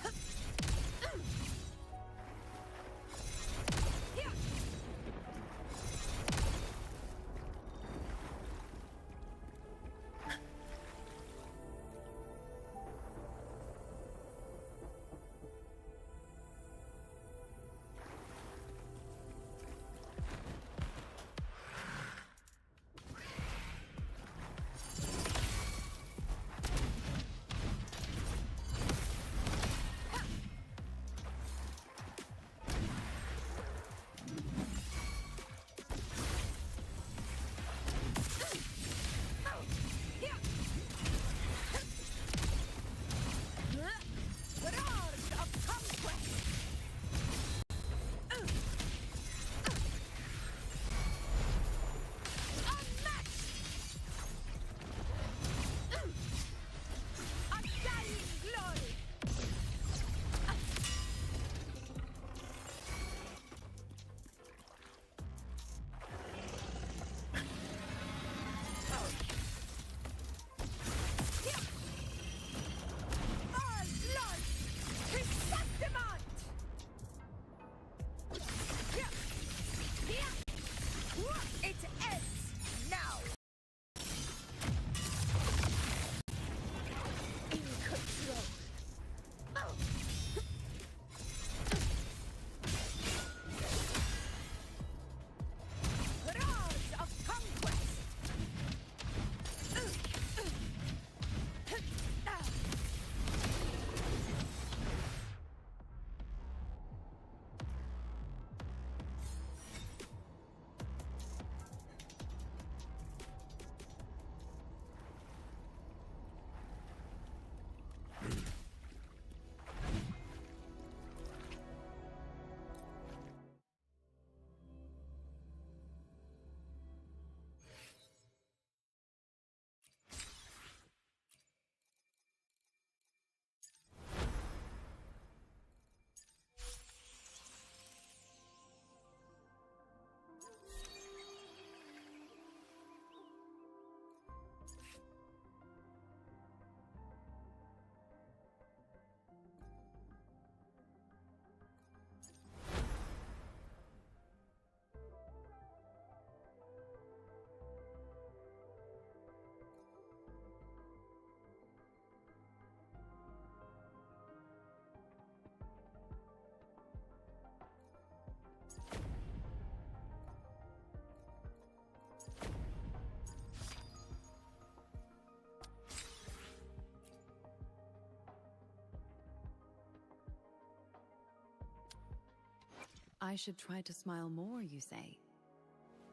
I should try to smile more, you say?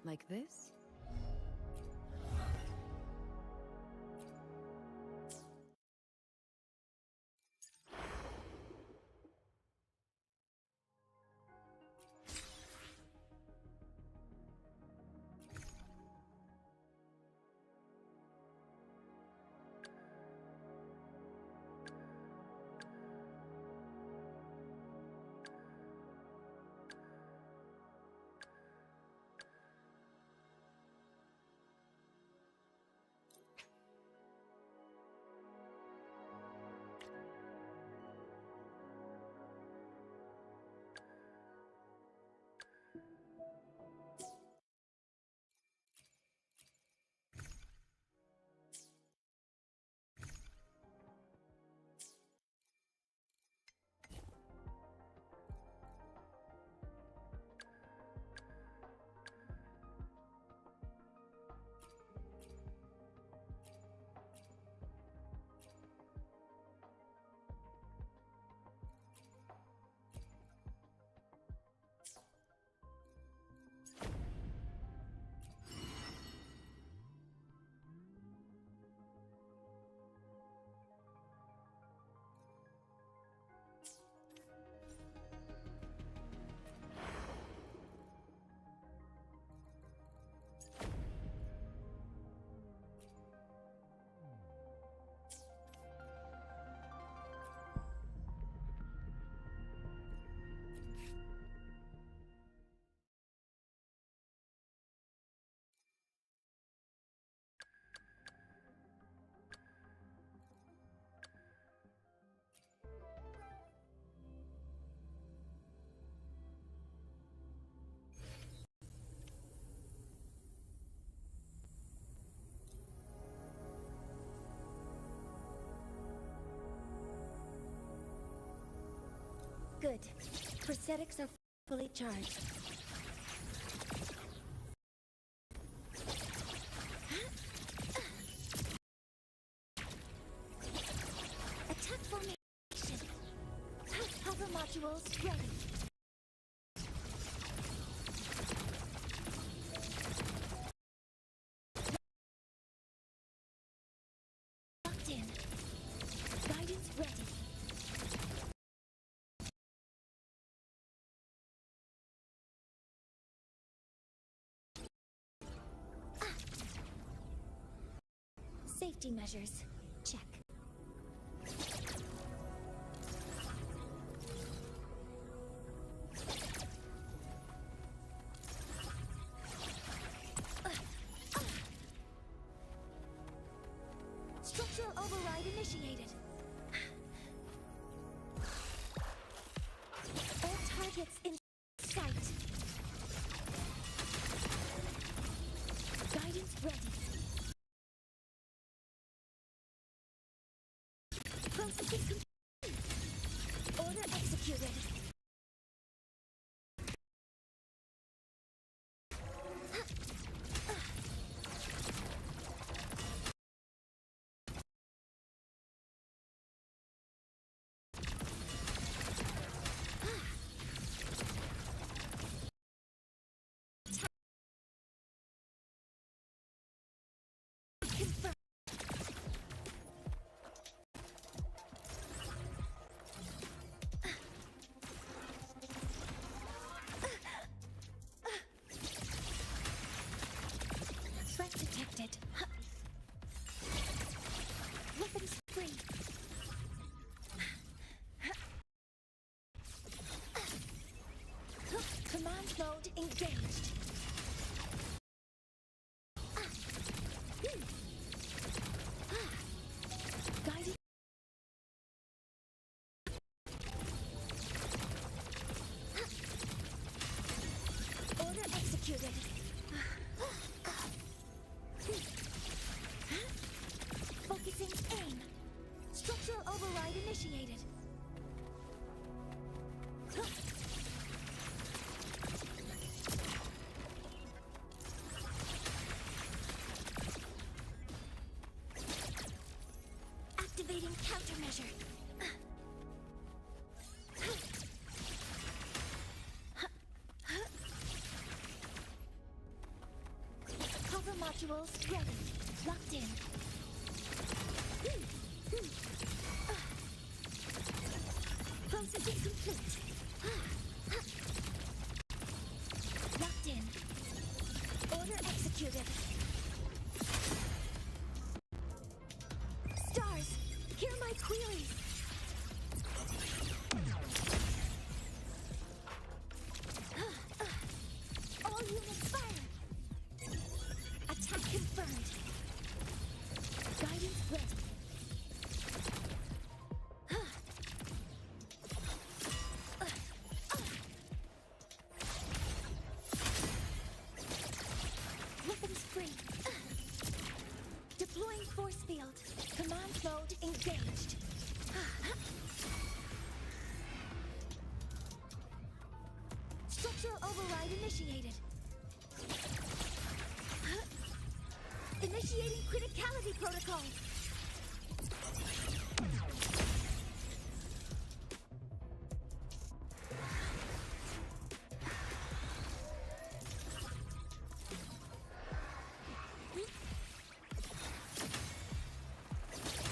Like this? Good. Prosthetics are fully charged. Attack formation. Hover modules ready. Locked in. Guidance ready. Safety measures. Check. Structural override initiated. All targets in sight. Guidance ready. Processing complete. Order executed. Confirm. Threat detected. Weapons free. Command mode engaged. Guided. Order executed. Focusing aim. Structural override initiated. Activating countermeasure. Visuals ready. Locked in. Processing complete. Locked in. Order executed. Stars, hear my queries. All units fire. Attack confirmed. Guidance ready. Weapons free. Deploying force field. Command mode engaged. Structural override initiated. Initiating criticality protocol.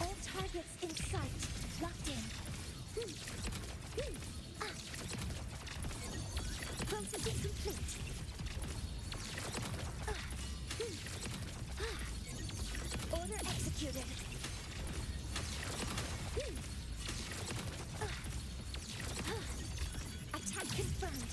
All targets in sight. Locked in. Processing complete. Order executed. Attack confirmed.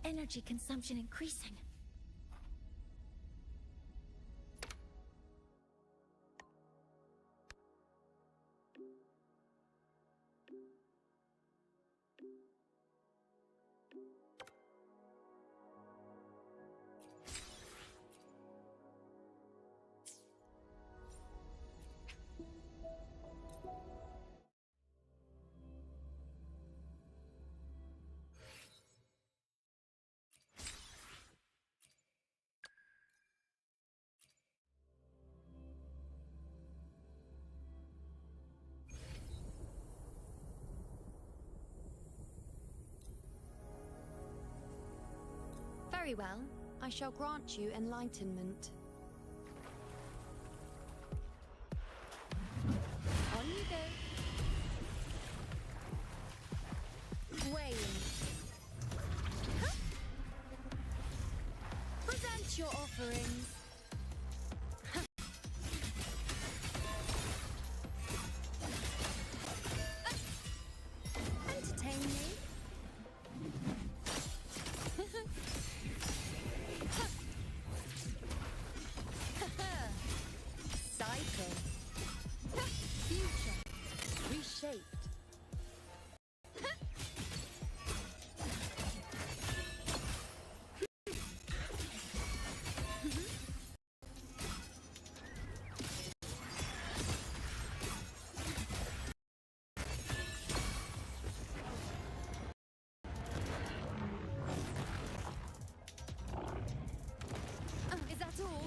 Energy consumption increasing. Very well. I shall grant you enlightenment. On you go. Weighing. Present your offerings. Entertain me. Cycle. Future. Reshaped. Is that all?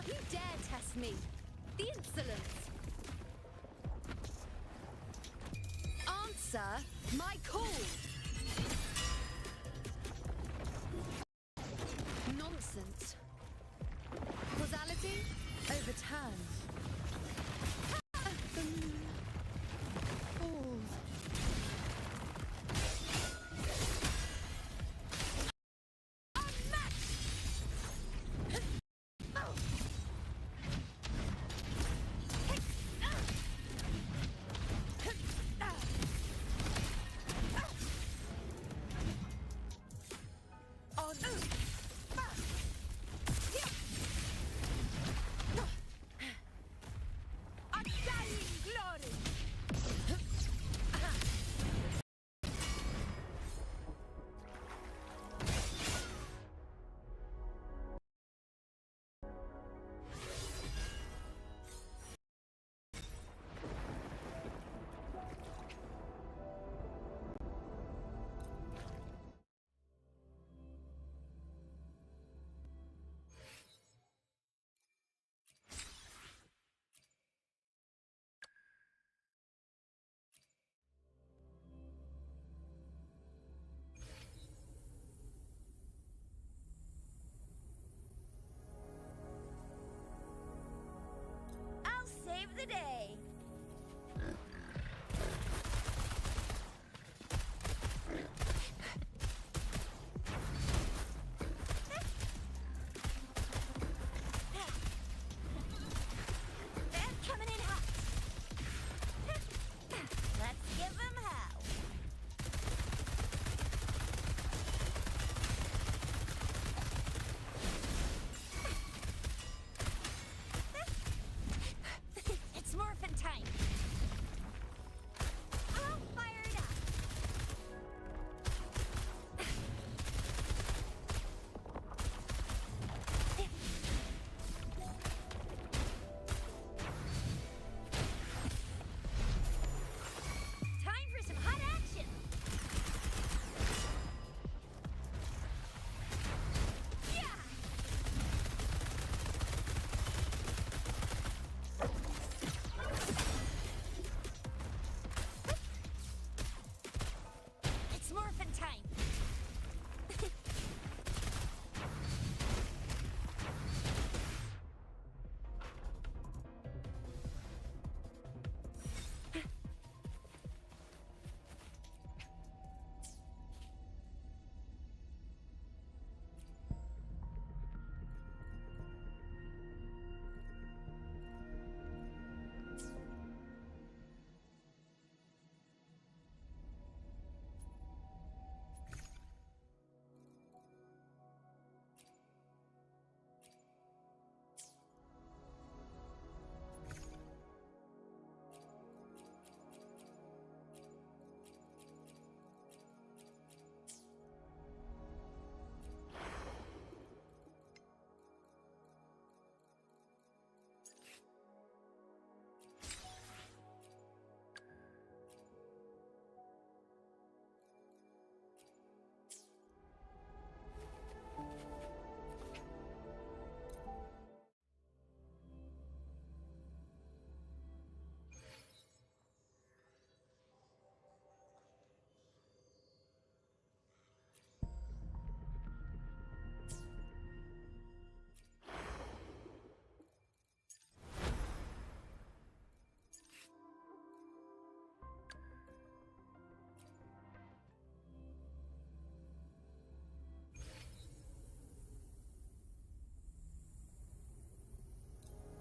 You dare test me? The insolence! Answer my call! Nonsense. Causality overturned. Fools. the day. They're coming in hot. Let's give them hell. It's morphin' time. All fired up. Time for some hot action. Yeah. It's morphin' time.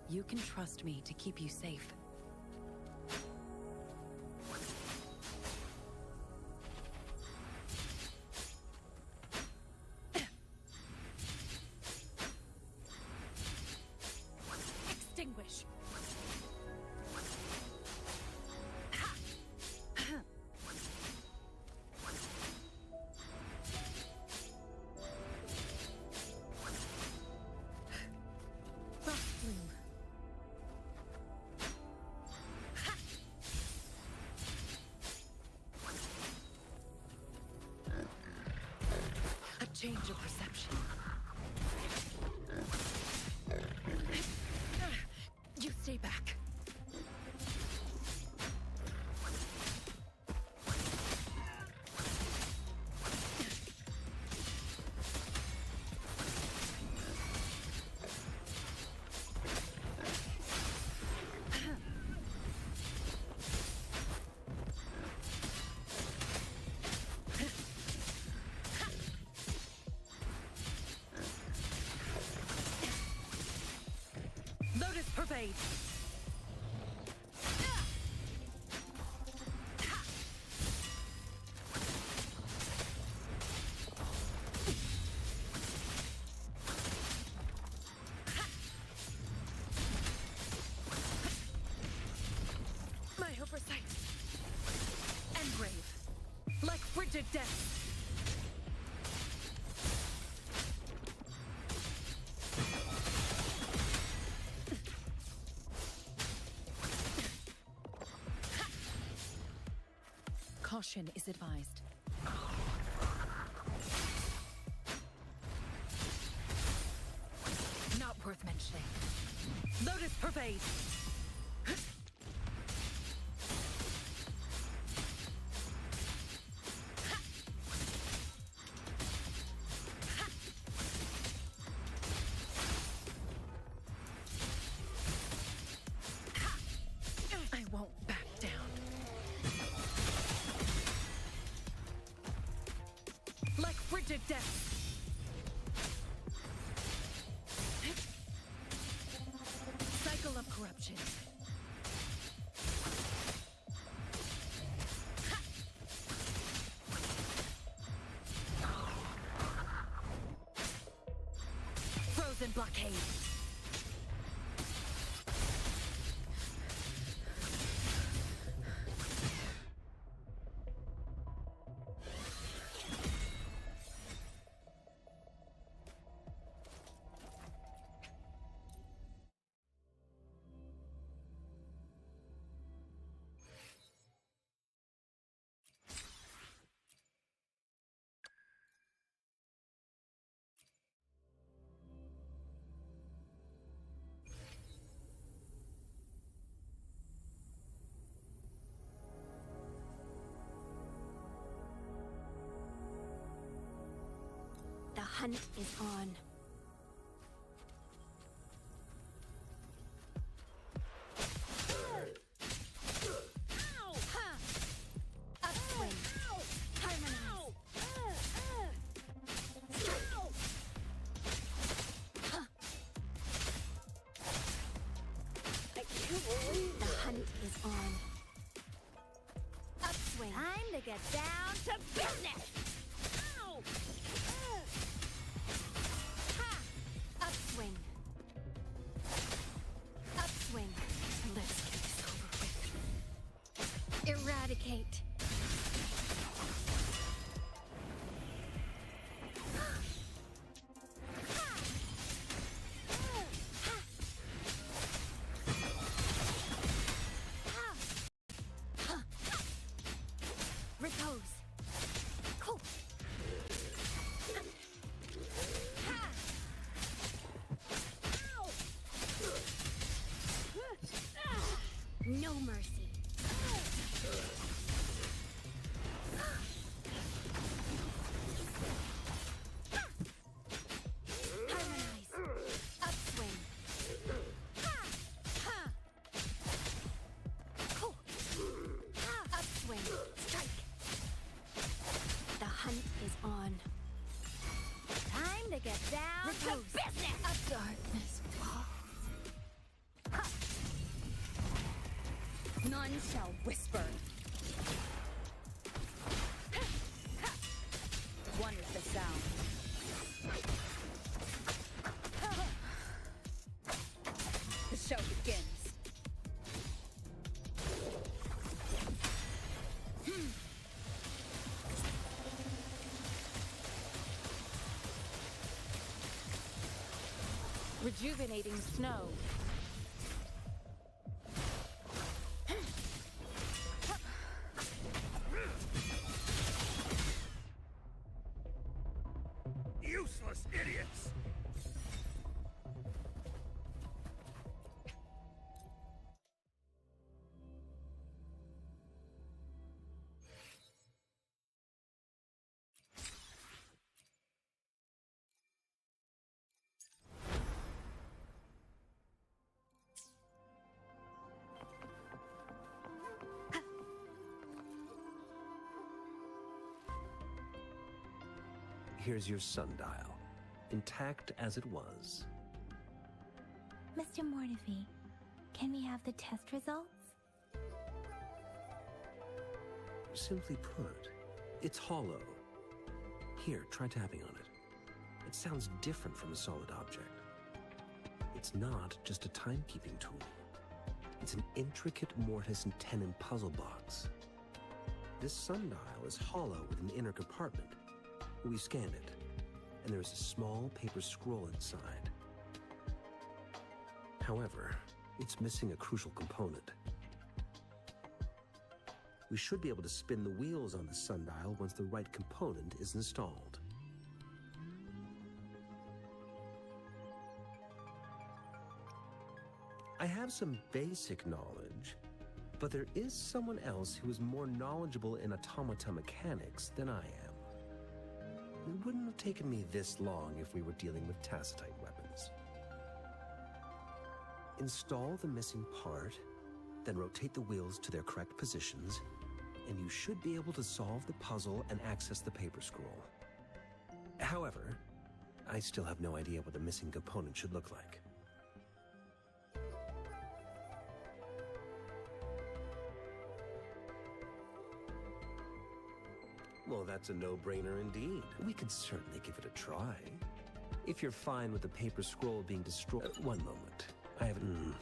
You can trust me to keep you safe. Extinguish. A change of perception. You stay back. Lotus pervade. My oversight. Engrave. Like frigid death. Caution is advised. Not worth mentioning. Lotus pervade! Like frigid death. Cycle of corruption. Frozen blockade. The hunt is on. Upswing. Harmonize. The hunt is on. Upswing. Time to get down to business. Upswing. Upswing. Let's get this over with. Eradicate. Repose. Cool. No mercy. Harmonize. Upswing. Cool. Upswing. Strike. The hunt is on. Time to get down to business. Up darkness falls. None shall whisper. One is the sound. The show begins. Rejuvenating snow. Useless idiots! Here's your sundial, intact as it was. Mr. Mortefi, can we have the test results? Simply put, it's hollow. Here, try tapping on it. It sounds different from a solid object. It's not just a timekeeping tool. It's an intricate mortise and tenon puzzle box. This sundial is hollow with an inner compartment. We scanned it, and there is a small paper scroll inside. However, it's missing a crucial component. We should be able to spin the wheels on the sundial once the right component is installed. I have some basic knowledge, but there is someone else who is more knowledgeable in automata mechanics than I am. It wouldn't have taken me this long if we were dealing with tacitite weapons. Install the missing part, then rotate the wheels to their correct positions, and you should be able to solve the puzzle and access the paper scroll. However, I still have no idea what the missing component should look like. Well, that's a no-brainer indeed. We can certainly give it a try. If you're fine with the paper scroll being destroyed... one moment. I haven't...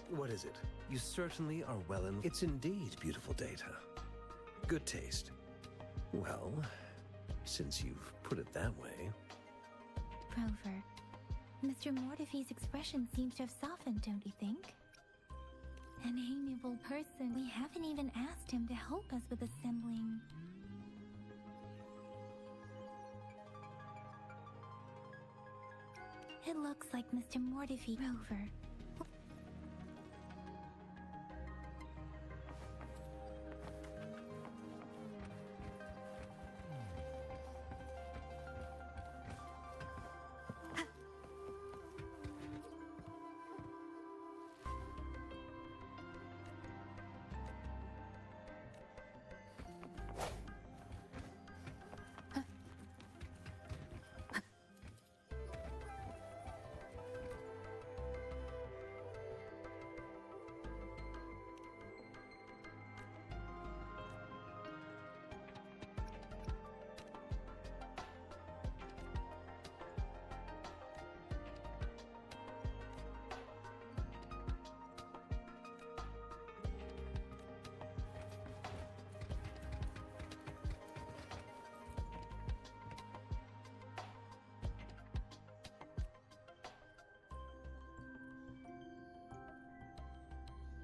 What is it? You certainly are well in... It's indeed beautiful data. Good taste. Well, since you've put it that way... Rover, Mr. Mortefi's expression seems to have softened, don't you think? An amiable person. We haven't even asked him to help us with assembling. It looks like Mr. Mortefi. Rover.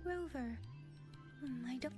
Rover, I don't...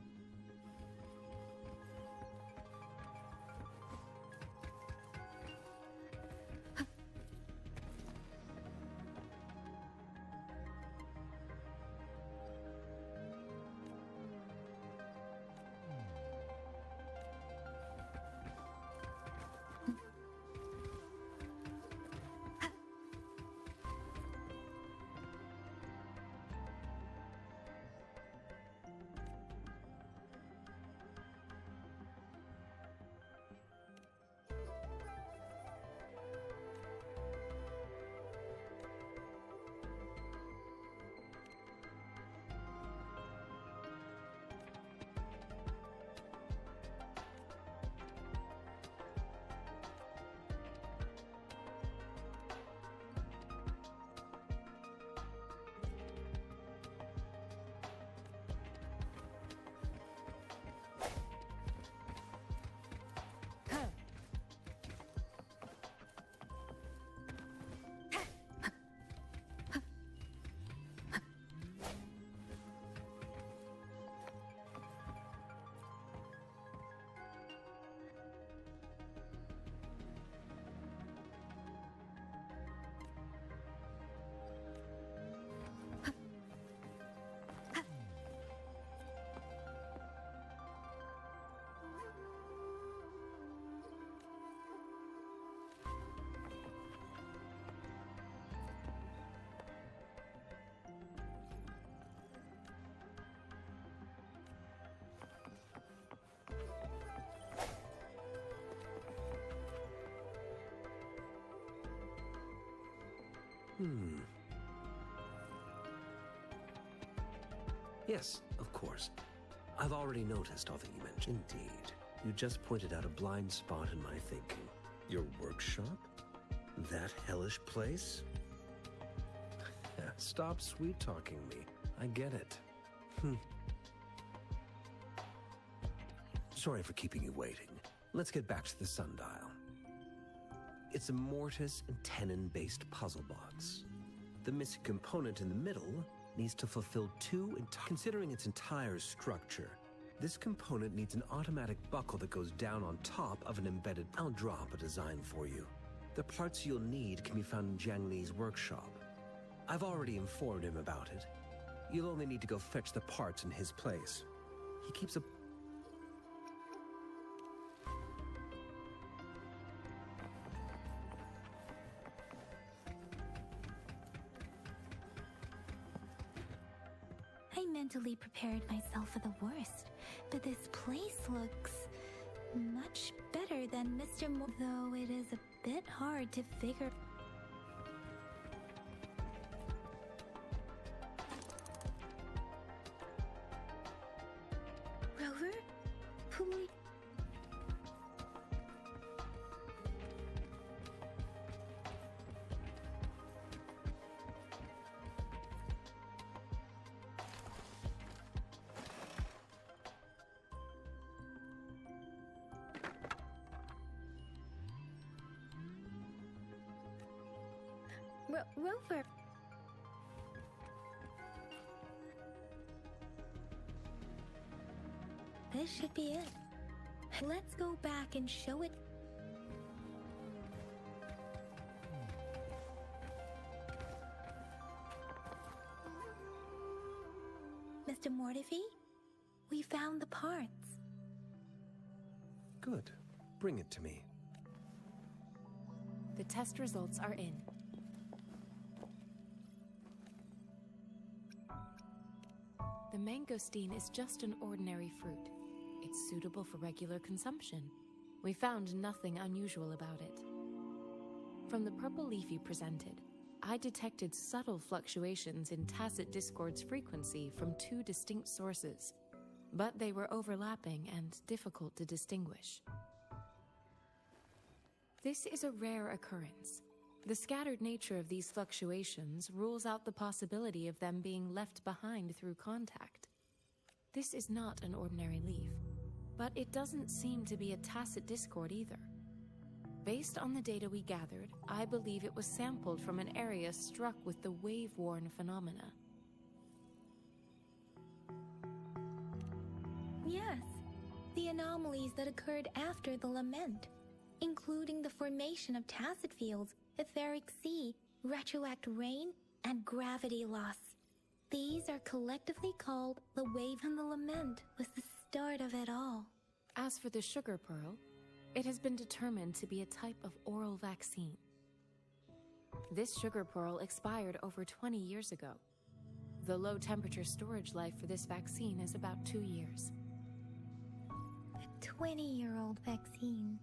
Yes, of course. I've already noticed all that you mentioned. Indeed. You just pointed out a blind spot in my thinking. Your workshop? That hellish place? Stop sweet-talking me. I get it. Sorry for keeping you waiting. Let's get back to the sundial. It's a mortise and tenon-based puzzle box. The missing component in the middle needs to fulfill considering its entire structure, this component needs an automatic buckle that goes down on top of an embedded... I'll drop a design for you. The parts you'll need can be found in Jiang Li's workshop. I've already informed him about it. You'll only need to go fetch the parts in his place. He keeps a... I mentally prepared myself for the worst, but this place looks much better than than Mr. Moore, though it is a bit hard to figure. Rover? Please. Rover. This should be it. Let's go back and show it. Mr. Mortifi, we found the parts. Good. Bring it to me. The test results are in. The mangosteen is just an ordinary fruit. It's suitable for regular consumption. We found nothing unusual about it. From the purple leaf you presented, I detected subtle fluctuations in tacit discord's frequency from two distinct sources, but they were overlapping and difficult to distinguish. This is a rare occurrence. The scattered nature of these fluctuations rules out the possibility of them being left behind through contact. This is not an ordinary leaf, but it doesn't seem to be a tacit discord either. Based on the data we gathered, I believe it was sampled from an area struck with the wave-worn phenomena. Yes, the anomalies that occurred after the lament, including the formation of tacit fields, etheric sea, retroact rain, and gravity loss. These are collectively called the wave, and the lament was the start of it all. As for the sugar pearl, it has been determined to be a type of oral vaccine. This sugar pearl expired over 20 years ago. The low-temperature storage life for this vaccine is about 2 years. A 20-year-old vaccine.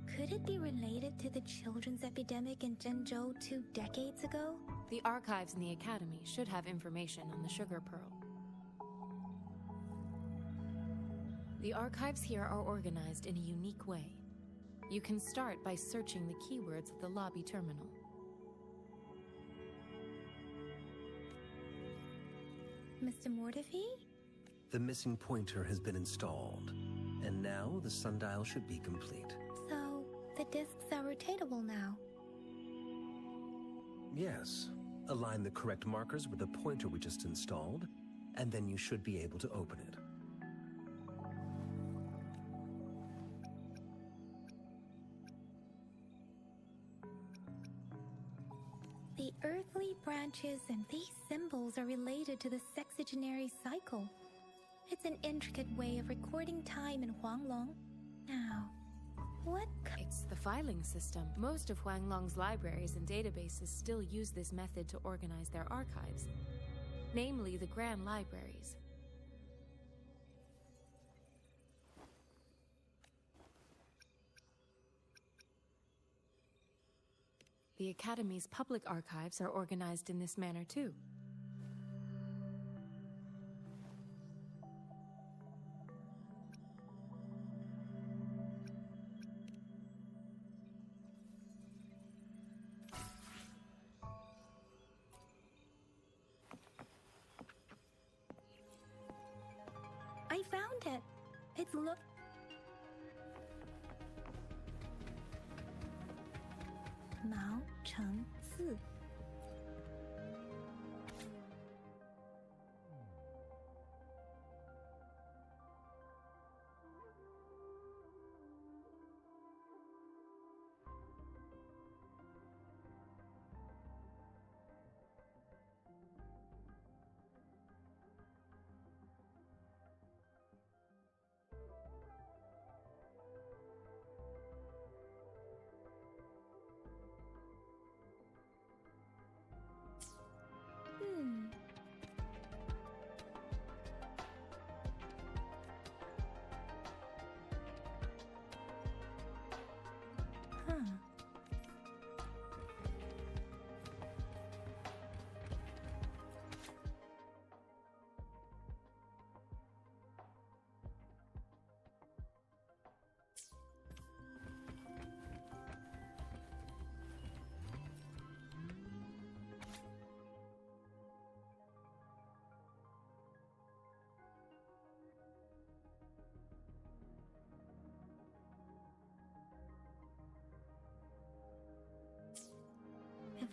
Could it be related to the children's epidemic in Zhengzhou 2 decades ago? The archives in the Academy should have information on the sugar pearl. The archives here are organized in a unique way. You can start by searching the keywords at the lobby terminal. Mr. Mortifi? The missing pointer has been installed, and now the sundial should be complete. So, the discs are rotatable now? Yes. Align the correct markers with the pointer we just installed, and then you should be able to open it. The earthly branches and these symbols are related to the sexagenary cycle. It's an intricate way of recording time in Huanglong. Now, what? It's the filing system. Most of Huanglong's libraries and databases still use this method to organize their archives, namely the Grand Libraries. The Academy's public archives are organized in this manner too. I found it. It's Mao Cheng Si.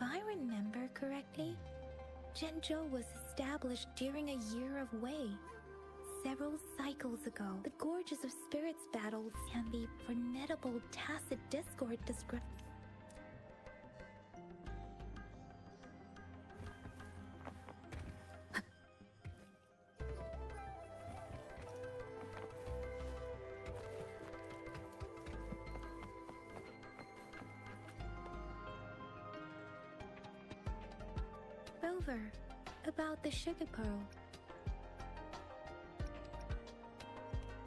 I remember correctly, Zhenzhou was established during a year of Wei. Several cycles ago, the Gorges of Spirits battles and the formidable Tacit Discord described. Rover, about the sugar pearl.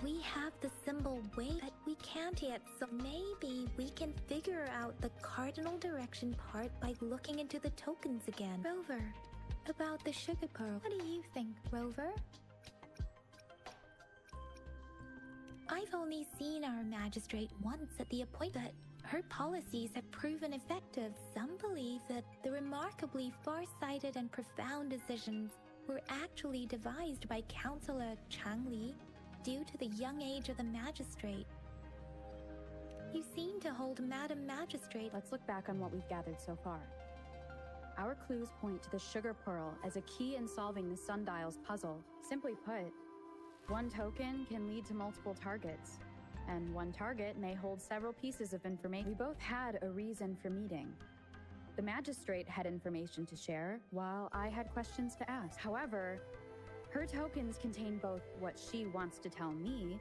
We have the symbol Wei, but we can't yet, so maybe we can figure out the cardinal direction part by looking into the tokens again. Rover, about the sugar pearl. What do you think, Rover? I've only seen our magistrate once at the appointment, but her policies have proven effective. Some believe that the remarkably far-sighted and profound decisions were actually devised by Councillor Changli due to the young age of the magistrate. You seem to hold Madam Magistrate. Let's look back on what we've gathered so far. Our clues point to the sugar pearl as a key in solving the sundial's puzzle. Simply put, one token can lead to multiple targets, and one target may hold several pieces of information. We both had a reason for meeting. The magistrate had information to share, while I had questions to ask. However, her tokens contain both what she wants to tell me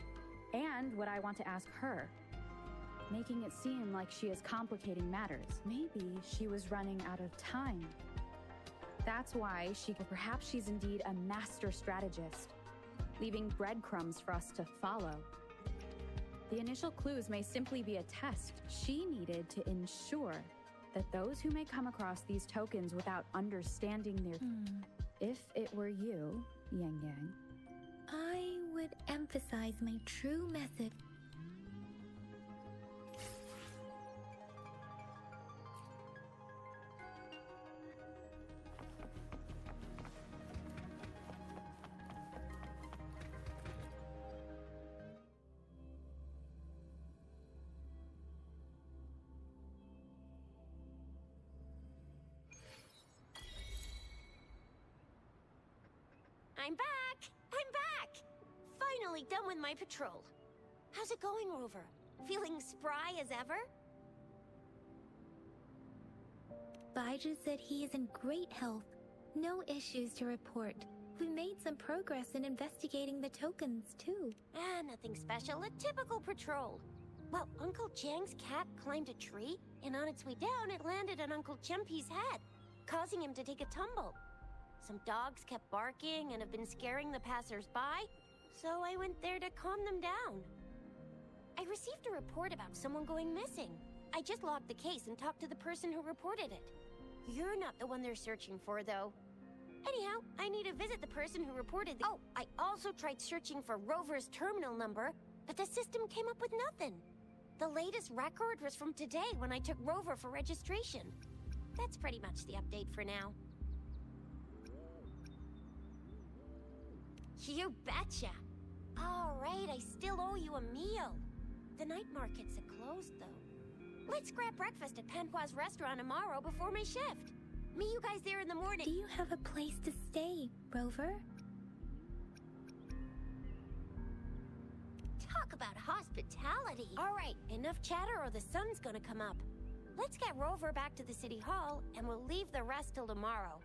and what I want to ask her, making it seem like she is complicating matters. Maybe she was running out of time. That's why perhaps she's indeed a master strategist, leaving breadcrumbs for us to follow. The initial clues may simply be a test. She needed to ensure that those who may come across these tokens without understanding their... If it were you, Yang Yang, I would emphasize my true message. I'm back! I'm back! Finally done with my patrol. How's it going, Rover? Feeling spry as ever? Baiju said he is in great health. No issues to report. We made some progress in investigating the tokens, too. Nothing special. A typical patrol. Well, Uncle Chang's cat climbed a tree, and on its way down, it landed on Uncle Chempi's head, causing him to take a tumble. Some dogs kept barking and have been scaring the passers-by, so I went there to calm them down. I received a report about someone going missing. I just logged the case and talked to the person who reported it. You're not the one they're searching for, though. Anyhow, I need to visit the person who reported the— Oh, I also tried searching for Rover's terminal number, but the system came up with nothing. The latest record was from today when I took Rover for registration. That's pretty much the update for now. You betcha! Alright, I still owe you a meal. The night markets are closed, though. Let's grab breakfast at Panhua's restaurant tomorrow before my shift. Meet you guys there in the morning. Do you have a place to stay, Rover? Talk about hospitality. Alright, enough chatter or the sun's gonna come up. Let's get Rover back to the city hall, and we'll leave the rest till tomorrow.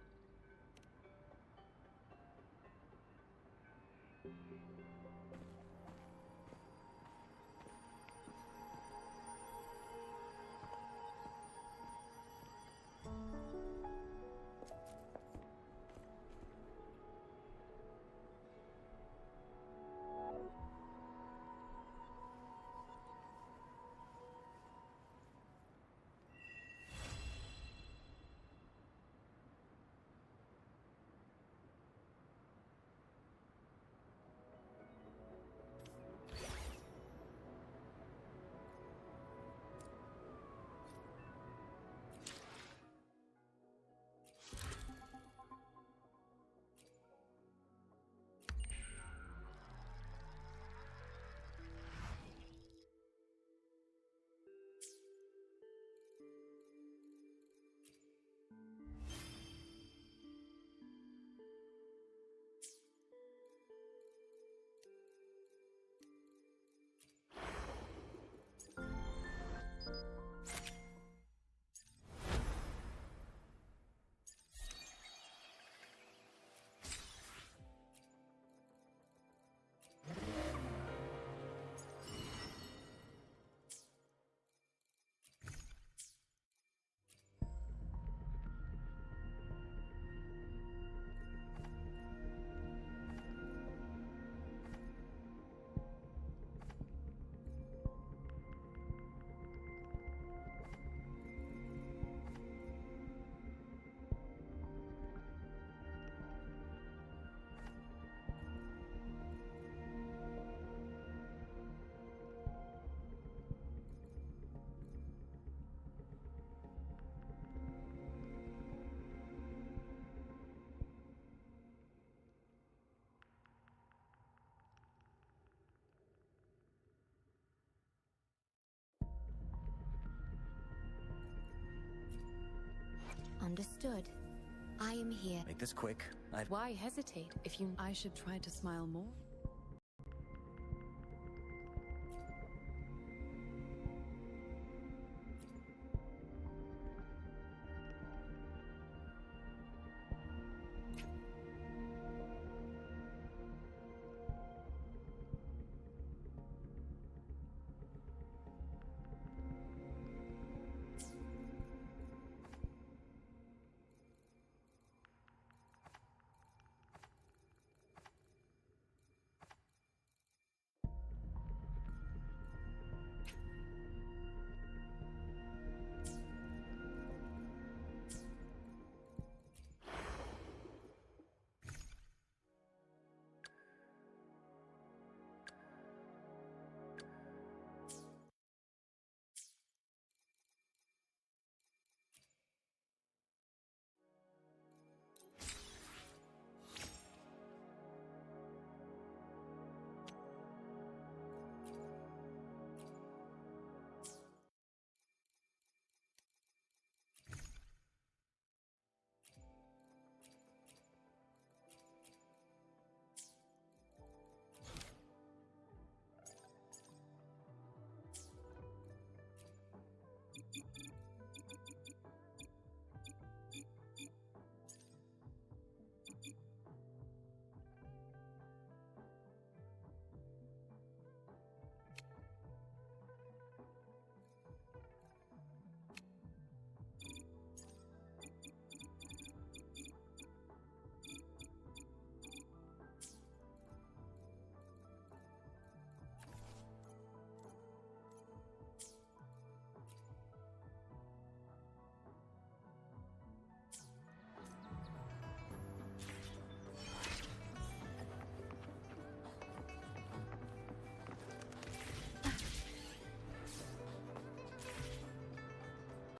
Understood. I am here. Make this quick. Why hesitate if you... I should try to smile more.